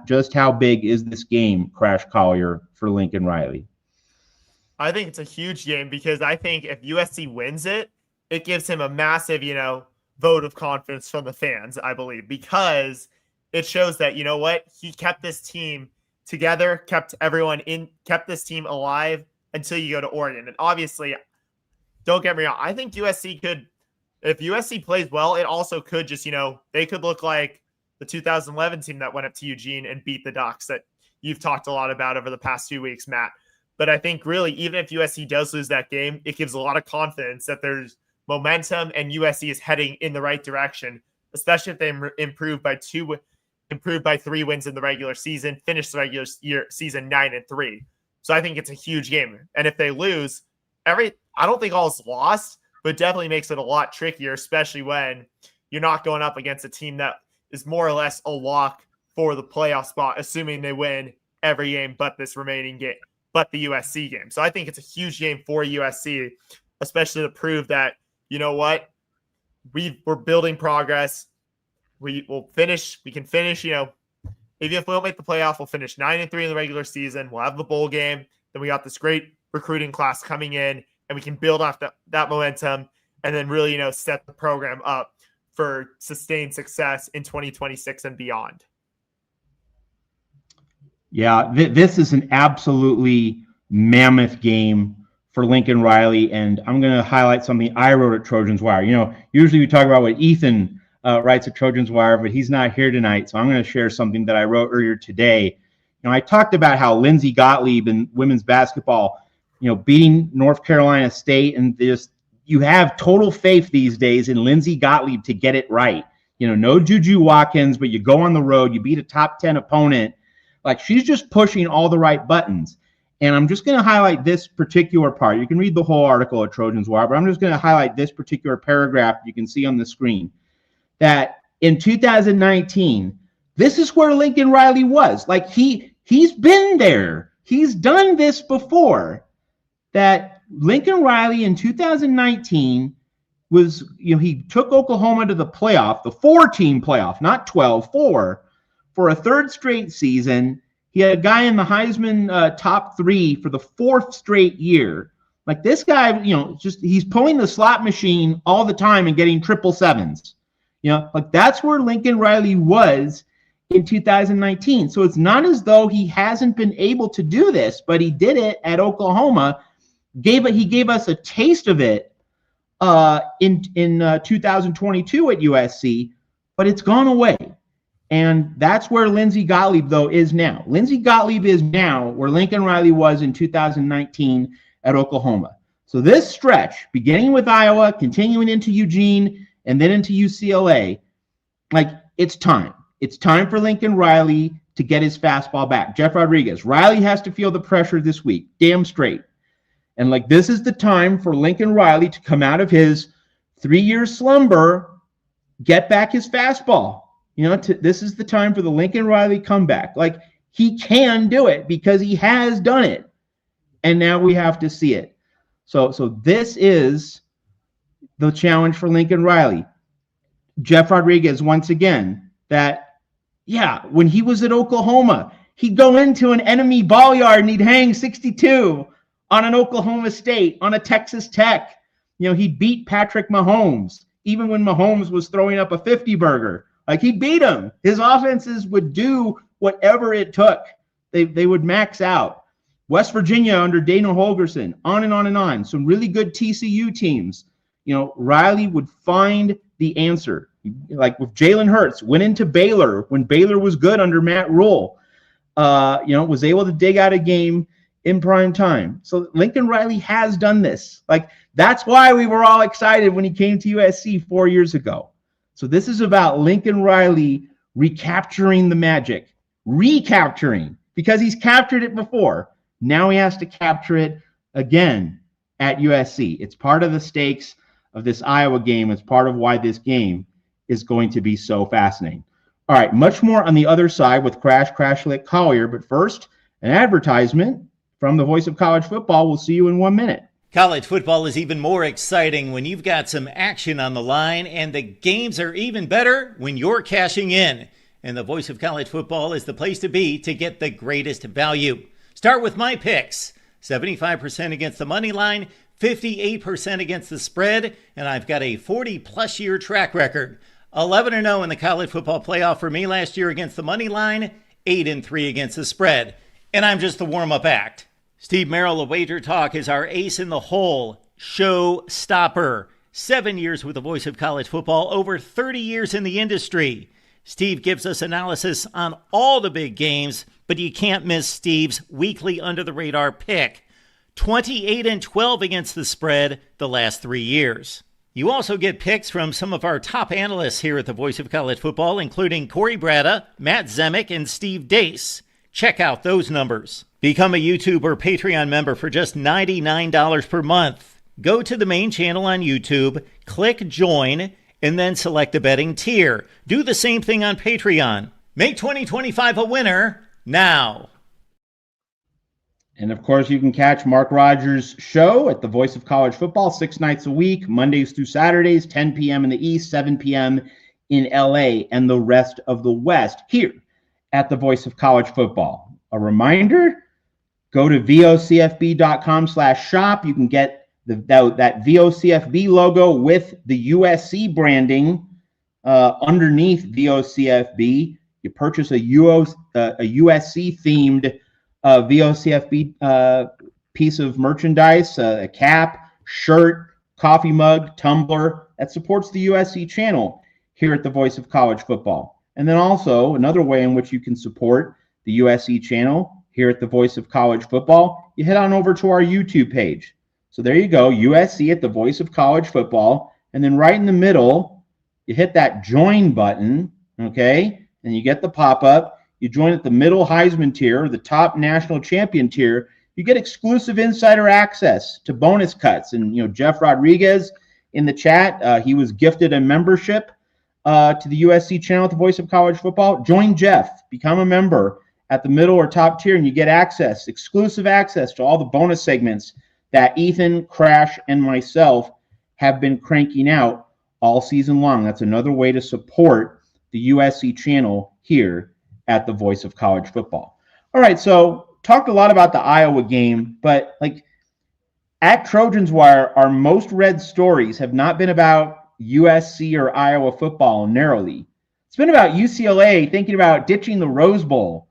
just how big is this game, Crash Collier, for Lincoln Riley? I think it's a huge game because I think if USC wins it, it gives him a massive, vote of confidence from the fans, I believe, because it shows that, he kept this team together, kept this team alive until you go to Oregon. And obviously, don't get me wrong, I think USC could, if USC plays well, it also could just, they could look like the 2011 team that went up to Eugene and beat the Ducks that you've talked a lot about over the past few weeks, Matt. But I think really, even if USC does lose that game, it gives a lot of confidence that there's momentum and USC is heading in the right direction, especially if they improve by 3 wins in the regular season, finish the regular season 9-3. So I think it's a huge game. And if they lose, I don't think all is lost, but definitely makes it a lot trickier, especially when you're not going up against a team that is more or less a lock for the playoff spot, assuming they win every game but this remaining game, but the USC game. So I think it's a huge game for USC, especially to prove that, we're building progress. We can finish, even if we don't make the playoff, we'll finish 9-3 in the regular season. We'll have the bowl game. Then we got this great recruiting class coming in, and we can build off that momentum and then really, set the program up for sustained success in 2026 and beyond. Yeah, this is an absolutely mammoth game for Lincoln Riley, and I'm going to highlight something I wrote at Trojans Wire. Usually we talk about what Ethan writes at Trojans Wire, but he's not here tonight, so I'm going to share something that I wrote earlier today. I talked about how Lindsey Gottlieb in women's basketball, beating North Carolina State, and you have total faith these days in Lindsey Gottlieb to get it right. No Juju Watkins, but you go on the road, you beat a top 10 opponent. Like, she's just pushing all the right buttons. And I'm just going to highlight this particular part. You can read the whole article at Trojans Wire, but I'm just going to highlight this particular paragraph you can see on the screen. That in 2019, this is where Lincoln Riley was. Like, he's been there. He's done this before. That Lincoln Riley in 2019 was, he took Oklahoma to the playoff, the 4-team playoff, not 12, 4, for a third straight season. He had a guy in the Heisman top 3 for the 4th straight year. Like, this guy, he's pulling the slot machine all the time and getting 777s. Like, that's where Lincoln Riley was in 2019. So it's not as though he hasn't been able to do this, but he did it at Oklahoma. He gave us a taste of it in 2022 at USC, but it's gone away. And that's where Lindsey Gottlieb, though, is now. Lindsey Gottlieb is now where Lincoln Riley was in 2019 at Oklahoma. So this stretch, beginning with Iowa, continuing into Eugene, and then into UCLA, like, it's time. It's time for Lincoln Riley to get his fastball back. Jeff Rodriguez, Riley has to feel the pressure this week. Damn straight. And, like, this is the time for Lincoln Riley to come out of his 3-year slumber, get back his fastball. This is the time for the Lincoln Riley comeback. Like, he can do it because he has done it. And now we have to see it. So this is the challenge for Lincoln Riley. Jeff Rodriguez, once again, when he was at Oklahoma, he'd go into an enemy ball yard and he'd hang 62 on an Oklahoma State, on a Texas Tech. He'd beat Patrick Mahomes, even when Mahomes was throwing up a 50-burger. Like, he beat him. His offenses would do whatever it took. They would max out. West Virginia under Dana Holgorsen, on and on and on. Some really good TCU teams. Riley would find the answer. Like with Jalen Hurts, went into Baylor when Baylor was good under Matt Rule. Was able to dig out a game in prime time. So Lincoln Riley has done this. Like, that's why we were all excited when he came to USC 4 years ago. So this is about Lincoln Riley recapturing the magic, recapturing, because he's captured it before. Now he has to capture it again at USC. It's part of the stakes of this Iowa game. It's part of why this game is going to be so fascinating. All right, much more on the other side with Crashlet Collier. But first, an advertisement from the voice of college football. We'll see you in 1 minute. College football is even more exciting when you've got some action on the line, and the games are even better when you're cashing in. And the voice of college football is the place to be to get the greatest value. Start with my picks. 75% against the money line, 58% against the spread, and I've got a 40-plus year track record. 11-0 in the college football playoff for me last year against the money line, 8-3 against the spread. And I'm just the warm-up act. Steve Merrill of Wager Talk is our ace in the hole, show stopper. 7 years with the voice of college football, over 30 years in the industry. Steve gives us analysis on all the big games, but you can't miss Steve's weekly under-the-radar pick. 28-12 against the spread the last 3 years. You also get picks from some of our top analysts here at the Voice of College Football, including Corey Bratta, Matt Zemek, and Steve Dace. Check out those numbers. Become a YouTube or Patreon member for just $99 per month. Go to the main channel on YouTube, click join, and then select the betting tier. Do the same thing on Patreon. Make 2025 a winner now. And of course, you can catch Mark Rogers' show at the Voice of College Football 6 nights a week, Mondays through Saturdays, 10 p.m. in the East, 7 p.m. in LA, and the rest of the West here at the Voice of College Football. A reminder, go to vocfb.com/shop. You can get that VOCFB logo with the USC branding underneath VOCFB. You purchase a USC-themed VOCFB piece of merchandise, a cap, shirt, coffee mug, tumbler that supports the USC channel here at the Voice of College Football. And then also another way in which you can support the USC channel here at the Voice of College Football, you head on over to our YouTube page. So there you go, USC at the Voice of College Football. And then right in the middle, you hit that join button, okay? And you get the pop-up. You join at the middle Heisman tier, or the top national champion tier. You get exclusive insider access to bonus cuts. And, Jeff Rodriguez in the chat, he was gifted a membership to the USC channel at the Voice of College Football. Join Jeff, become a member at the middle or top tier, and you get exclusive access to all the bonus segments that Ethan, Crash, and myself have been cranking out all season long. That's another way to support the USC channel here at the Voice of College Football. All right, so talked a lot about the Iowa game, but at Trojans Wire, our most read stories have not been about USC or Iowa football narrowly. It's been about UCLA thinking about ditching the Rose Bowl,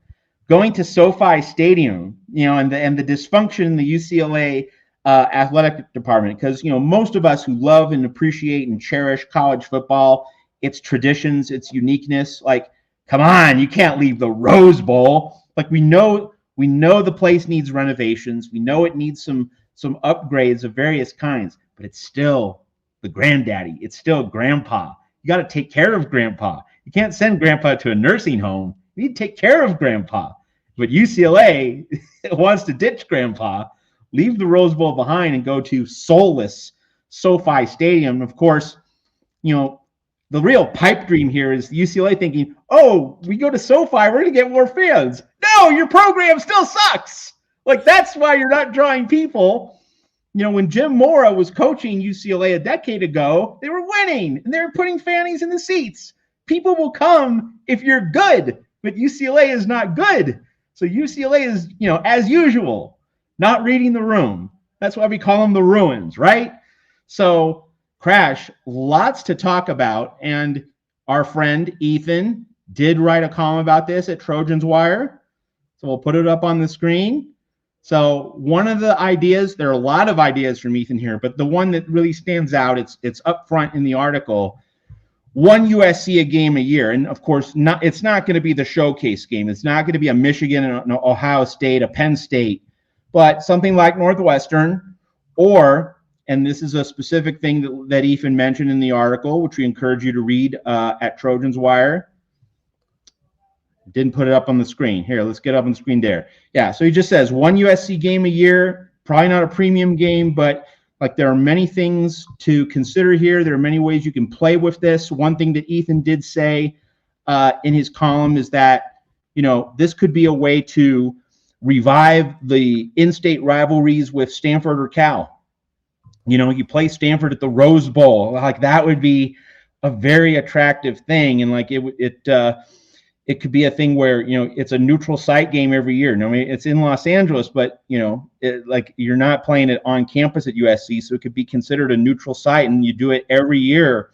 going to SoFi Stadium, and the dysfunction in the UCLA athletic department. Because most of us who love and appreciate and cherish college football, its traditions, its uniqueness, come on, you can't leave the Rose Bowl. We know the place needs renovations. We know it needs some upgrades of various kinds, but it's still the granddaddy. It's still grandpa. You got to take care of grandpa. You can't send grandpa to a nursing home. You need to take care of grandpa. But UCLA wants to ditch grandpa, leave the Rose Bowl behind, and go to soulless SoFi Stadium. Of course, the real pipe dream here is UCLA thinking, oh, we go to SoFi, we're going to get more fans. No, your program still sucks. That's why you're not drawing people. When Jim Mora was coaching UCLA a decade ago, they were winning, and they were putting fannies in the seats. People will come if you're good, but UCLA is not good. So UCLA is, as usual, not reading the room. That's why we call them the Ruins, right? So, Crash, lots to talk about, and our friend Ethan did write a column about this at Trojans Wire, so we'll put it up on the screen. So one of the ideas, there are a lot of ideas from Ethan here, but the one that really stands out, it's up front in the article, one USC a game a year. And of course, it's not going to be the showcase game. It's not going to be a Michigan and an Ohio State, a Penn State, but something like Northwestern, or, and this is a specific thing that Ethan mentioned in the article, which we encourage you to read at Trojans Wire. Didn't put it up on the screen. Here, let's get up on the screen there. Yeah, so he just says one USC game a year, probably not a premium game, but like there are many things to consider here. There are many ways you can play with this. One thing that Ethan did say in his column is that, this could be a way to revive the in-state rivalries with Stanford or Cal. You play Stanford at the Rose Bowl. Like that would be a very attractive thing. And like it could be a thing where, it's a neutral site game every year. I mean, it's in Los Angeles, but, like you're not playing it on campus at USC, so it could be considered a neutral site, and you do it every year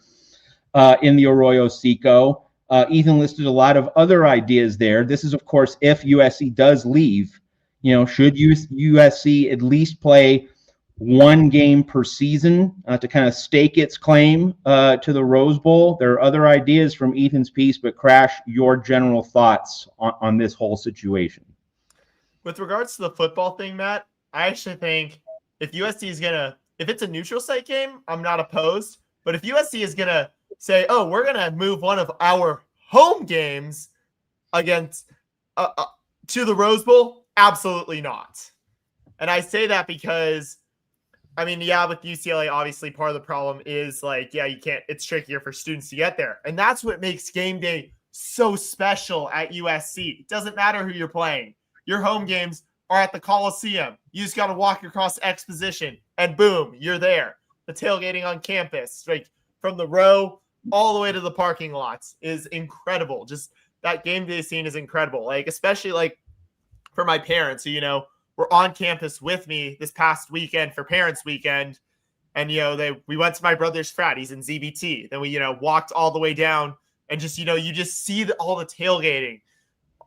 in the Arroyo Seco. Ethan listed a lot of other ideas there. This is, of course, if USC does leave. Should USC at least play one game per season to kind of stake its claim to the Rose Bowl? There are other ideas from Ethan's piece, but Crash, your general thoughts on this whole situation. With regards to the football thing, Matt, I actually think if USC is if it's a neutral site game, I'm not opposed. But if USC is going to say, oh, we're going to move one of our home games against to the Rose Bowl, absolutely not. And I say that because, I mean, yeah, with UCLA, obviously part of the problem is it's trickier for students to get there. And that's what makes game day so special at USC. It doesn't matter who you're playing. Your home games are at the Coliseum. You just got to walk across Exposition and boom, you're there. The tailgating on campus, from the row all the way to the parking lots is incredible. Just that game day scene is incredible. Especially for my parents who, were on campus with me this past weekend for Parents Weekend. And, we went to my brother's frat. He's in ZBT. Then we, walked all the way down and just, you just see all the tailgating,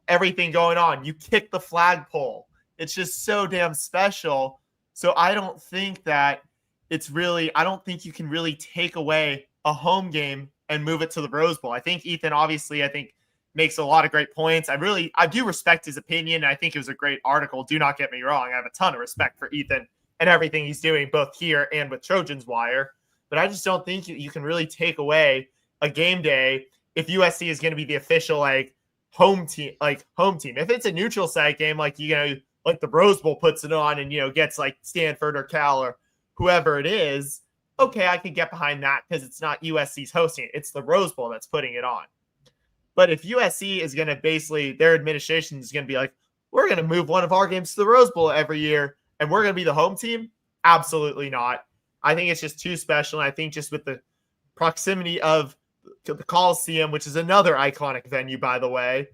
everything going on. You kick the flagpole. It's just so damn special. So I don't think I don't think you can really take away a home game and move it to the Rose Bowl. I think Ethan, obviously, makes a lot of great points. I do respect his opinion. I think it was a great article. Do not get me wrong. I have a ton of respect for Ethan and everything he's doing, both here and with Trojans Wire. But I just don't think you can really take away a game day if USC is going to be the official home team. If it's a neutral site game, the Rose Bowl puts it on and gets Stanford or Cal or whoever it is, okay, I could get behind that because it's not USC's hosting it. It's the Rose Bowl that's putting it on. But if USC is going to their administration is going to be we're going to move one of our games to the Rose Bowl every year and we're going to be the home team, absolutely not. I think it's just too special. And I think just with the proximity of the Coliseum, which is another iconic venue, by the way,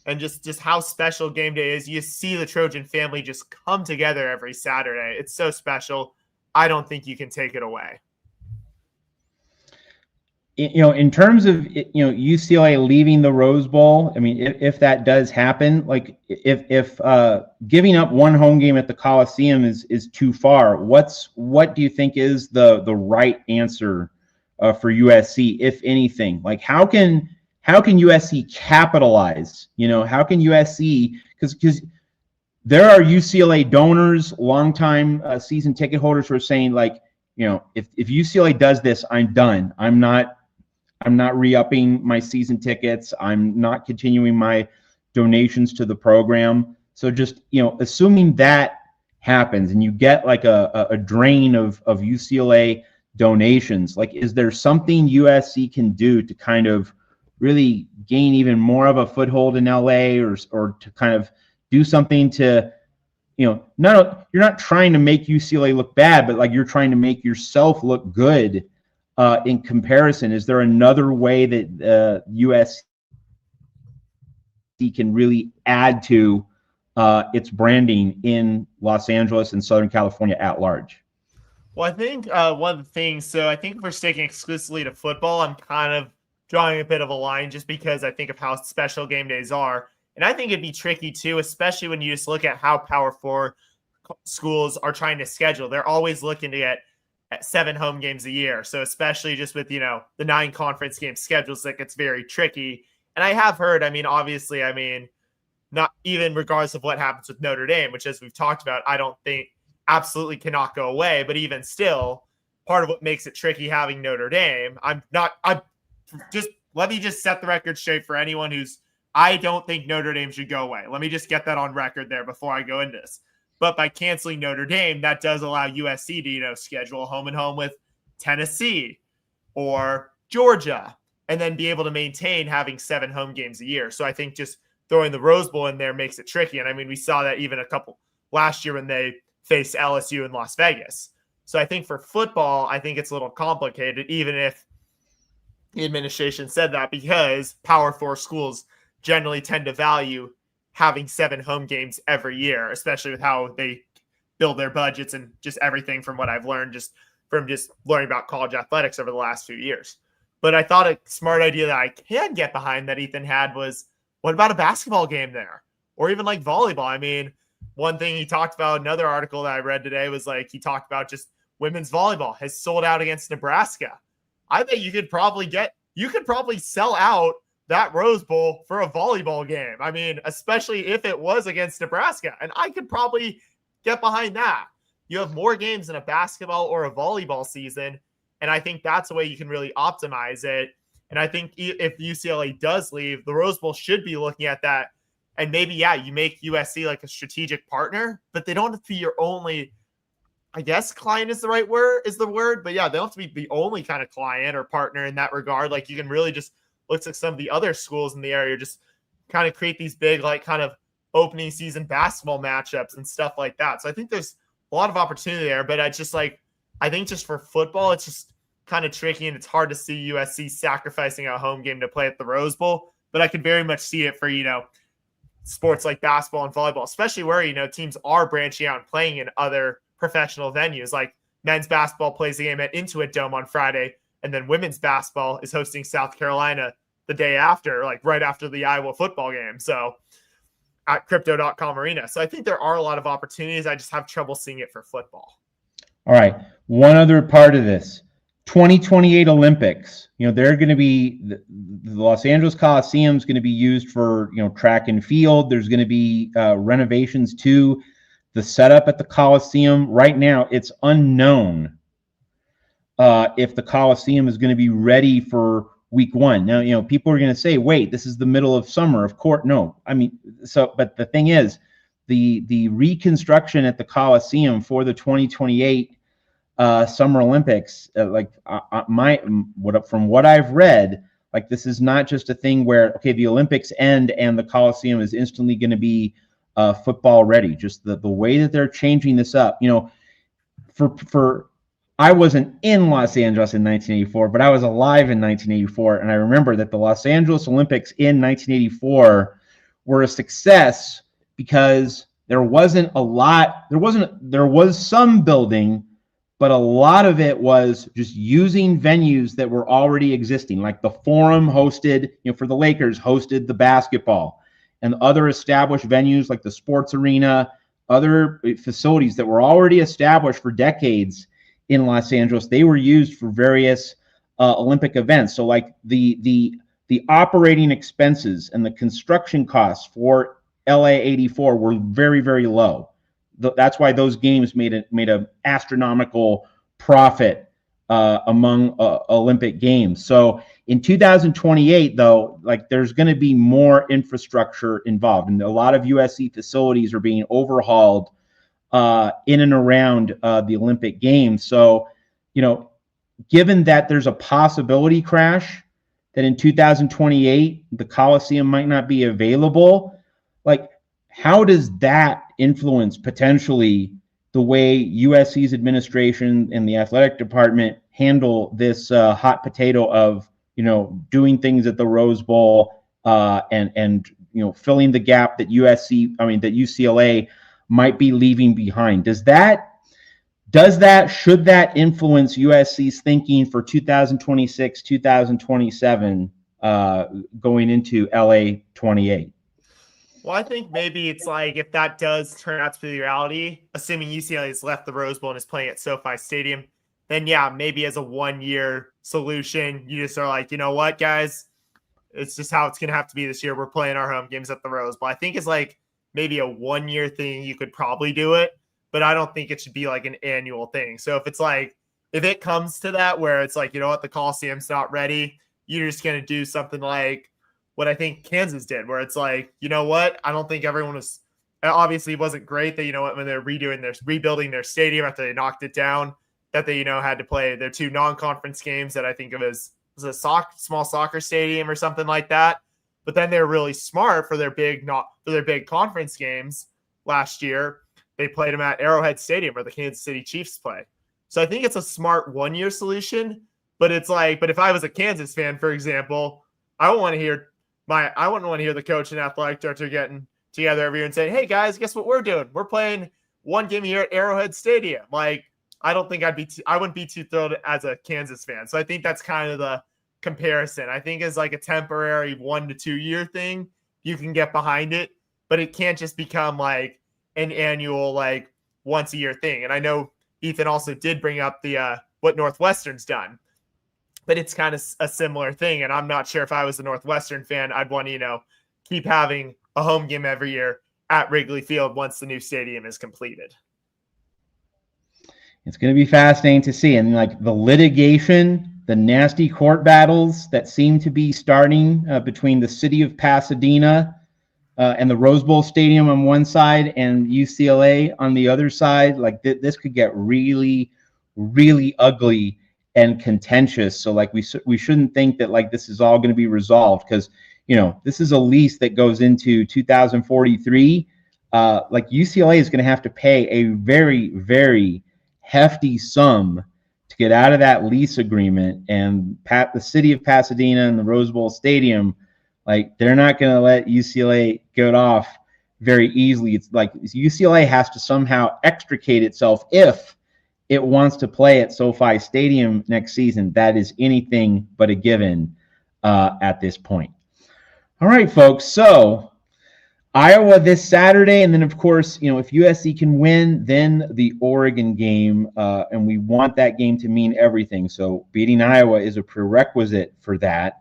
and just how special game day is, you see the Trojan family just come together every Saturday. It's so special. I don't think you can take it away. In terms of UCLA leaving the Rose Bowl, I mean, if that does happen, if giving up one home game at the Coliseum is too far, what do you think is the right answer for USC, if anything? How can USC capitalize? How can USC, because there are UCLA donors, longtime season ticket holders who are saying if UCLA does this, I'm done. I'm not re-upping my season tickets. I'm not continuing my donations to the program. So just, assuming that happens and you get a drain of UCLA donations, is there something USC can do to kind of really gain even more of a foothold in LA or to kind of do something to, you're not trying to make UCLA look bad, but you're trying to make yourself look good in comparison? Is there another way that USC can really add to its branding in Los Angeles and Southern California at large? Well, I think one of the things, so I think if we're sticking exclusively to football, I'm kind of drawing a bit of a line just because I think of how special game days are. And I think it'd be tricky too, especially when you just look at how Power 4 schools are trying to schedule. They're always looking to get 7 home games a year. So especially just with, the 9 conference game schedules, it gets very tricky. And I have heard, obviously, not even regardless of what happens with Notre Dame, which, as we've talked about, I don't think absolutely cannot go away. But even still, part of what makes it tricky having Notre Dame, let me just set the record straight for anyone I don't think Notre Dame should go away. Let me just get that on record there before I go into this. But by canceling Notre Dame, that does allow USC to, schedule home and home with Tennessee or Georgia, and then be able to maintain having 7 home games a year. So I think just throwing the Rose Bowl in there makes it tricky. And I mean, we saw that even a couple last year when they faced LSU in Las Vegas. So I think for football, I think it's a little complicated, even if the administration said that, because Power 4 schools generally tend to value having 7 home games every year, especially with how they build their budgets and just everything from what I've learned just learning about college athletics over the last few years. But I thought a smart idea that I can get behind that Ethan had was, what about a basketball game there? Or even like volleyball? I mean, one thing he talked about, another article that I read today was like, he talked about just women's volleyball has sold out against Nebraska. I think you could probably sell out that Rose Bowl for a volleyball game. I mean, especially if it was against Nebraska. And I could probably get behind that. You have more games in a basketball or a volleyball season. And I think that's the way you can really optimize it. And I think if UCLA does leave, the Rose Bowl should be looking at that. And maybe, you make USC like a strategic partner, but they don't have to be your only, I guess client is the word. But yeah, they don't have to be the only kind of client or partner in that regard. Like, you can really just look at some of the other schools in the area, just kind of create these big, like, kind of opening season basketball matchups and stuff like that. So I think there's a lot of opportunity there, but I think just for football, it's just kind of tricky, and it's hard to see USC sacrificing a home game to play at the Rose Bowl. But I could very much see it for, sports like basketball and volleyball, especially where, teams are branching out and playing in other professional venues. Like men's basketball plays a game at Intuit Dome on Friday, and then women's basketball is hosting South Carolina the day after, like right after the Iowa football game. So at crypto.com arena. So I think there are a lot of opportunities. I just have trouble seeing it for football. All right. One other part of this, 2028 Olympics, they're going to be the Los Angeles Coliseum is going to be used for, track and field. There's going to be renovations to the setup at the Coliseum. Right now, it's unknown if the Coliseum is going to be ready for week 1. Now, people are going to say, wait, this is the middle of summer. Of course, no. I mean, but the thing is, the reconstruction at the Coliseum for the 2028 Summer Olympics, from what I've read, like, this is not just a thing where, okay, the Olympics end and the Coliseum is instantly going to be football ready. Just the way that they're changing this up, I wasn't in Los Angeles in 1984, but I was alive in 1984, and I remember that the Los Angeles Olympics in 1984 were a success because there was some building, but a lot of it was just using venues that were already existing, like the Forum hosted, for the Lakers, hosted the basketball, and other established venues like the sports arena, other facilities that were already established for decades in Los Angeles. They were used for various Olympic events. So like the operating expenses and the construction costs for LA 84 were very, very low. That's why those games made an astronomical profit among Olympic games. So in 2028, though, like, there's going to be more infrastructure involved, and a lot of USC facilities are being overhauled in and around the Olympic Games. So, given that there's a possibility, Crash, that in 2028 the Coliseum might not be available, like, how does that influence potentially the way USC's administration and the athletic department handle this hot potato of, doing things at the Rose Bowl and filling the gap that UCLA might be leaving behind? Should that influence USC's thinking for 2026, 2027 going into LA 28? Well, I think maybe it's like, if that does turn out to be the reality, assuming UCLA has left the Rose Bowl and is playing at SoFi Stadium, then maybe as a 1-year solution, you just are like, you know what, guys, It's just how it's going to have to be this year. We're playing our home games at the Rose Bowl. I think it's like maybe a 1-year thing. You could probably do it, but I don't think it should be like an annual thing. So if it's like, if it comes to that where it's like, you know what, the Coliseum's not ready, you're just going to do something like what I think Kansas did, where it's like, you know what, I don't think everyone was, obviously it wasn't great that, you know what, when they're rebuilding their stadium after they knocked it down, that they, you know, had to play their 2 non-conference games that I think of as was a small soccer stadium or something like that. But then they're really smart for their big conference games last year. They played them at Arrowhead Stadium where the Kansas City Chiefs play. So I think it's a smart 1-year solution, but it's like, but if I was a Kansas fan, for example, I wouldn't want to hear the coach and athletic director getting together every year and saying, hey guys, guess what we're doing? We're playing 1 game here at Arrowhead Stadium. Like, I don't think I wouldn't be too thrilled as a Kansas fan. So I think that's kind of the comparison. I think as like a temporary 1 to 2 year thing, you can get behind it, but it can't just become like an annual, like once a year thing. And I know Ethan also did bring up the what Northwestern's done, but it's kind of a similar thing. And I'm not sure if I was a Northwestern fan, I'd want to, you know, keep having a home game every year at Wrigley Field once the new stadium is completed. It's going to be fascinating to see. And like the litigation, the nasty court battles that seem to be starting between the city of Pasadena and the Rose Bowl Stadium on one side and UCLA on the other side, like this could get really, really ugly and contentious. So like we shouldn't think that like this is all going to be resolved, because, you know, this is a lease that goes into 2043. Like UCLA is going to have to pay a very, very hefty sum to get out of that lease agreement, and the city of Pasadena and the Rose Bowl Stadium, like they're not going to let UCLA get off very easily. It's like UCLA has to somehow extricate itself if it wants to play at SoFi Stadium next season. That is anything but a given at this point. All right, folks. So Iowa this Saturday, and then of course, you know, if USC can win, then the Oregon game, and we want that game to mean everything. So beating Iowa is a prerequisite for that.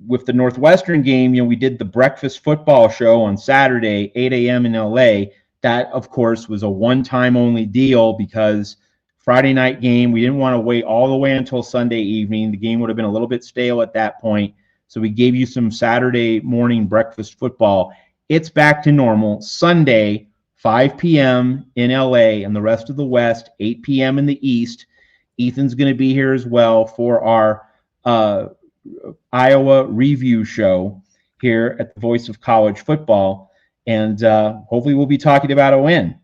With the Northwestern game, you know, we did the breakfast football show on Saturday, 8 a.m. in LA. That, of course, was a one-time only deal because Friday night game, we didn't want to wait all the way until Sunday evening. The game would have been a little bit stale at that point. So we gave you some Saturday morning breakfast football. It's back to normal. Sunday, 5 p.m. in LA, and the rest of the West, 8 p.m. in the East. Ethan's going to be here as well for our Iowa review show here at the Voice of College Football. And hopefully we'll be talking about a win.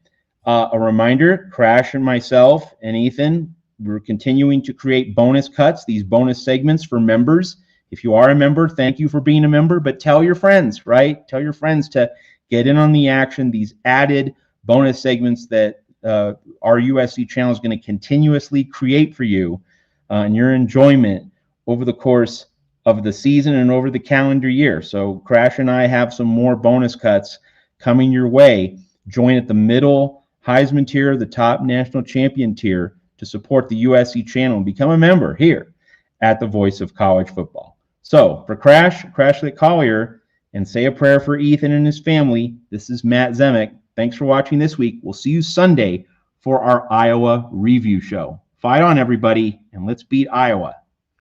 A reminder, Crash and myself and Ethan, we're continuing to create bonus cuts, these bonus segments for members. If you are a member, thank you for being a member, but tell your friends, right? Tell your friends to get in on the action, these added bonus segments that our USC channel is going to continuously create for you and your enjoyment over the course of the season and over the calendar year. So Crash and I have some more bonus cuts coming your way. Join at the middle Heisman tier, the top national champion tier, to support the USC channel and become a member here at the Voice of College Football. So for Crashlet Collier, and say a prayer for Ethan and his family, this is Matt Zemek. Thanks for watching this week. We'll see you Sunday for our Iowa review show. Fight on, everybody, and let's beat Iowa.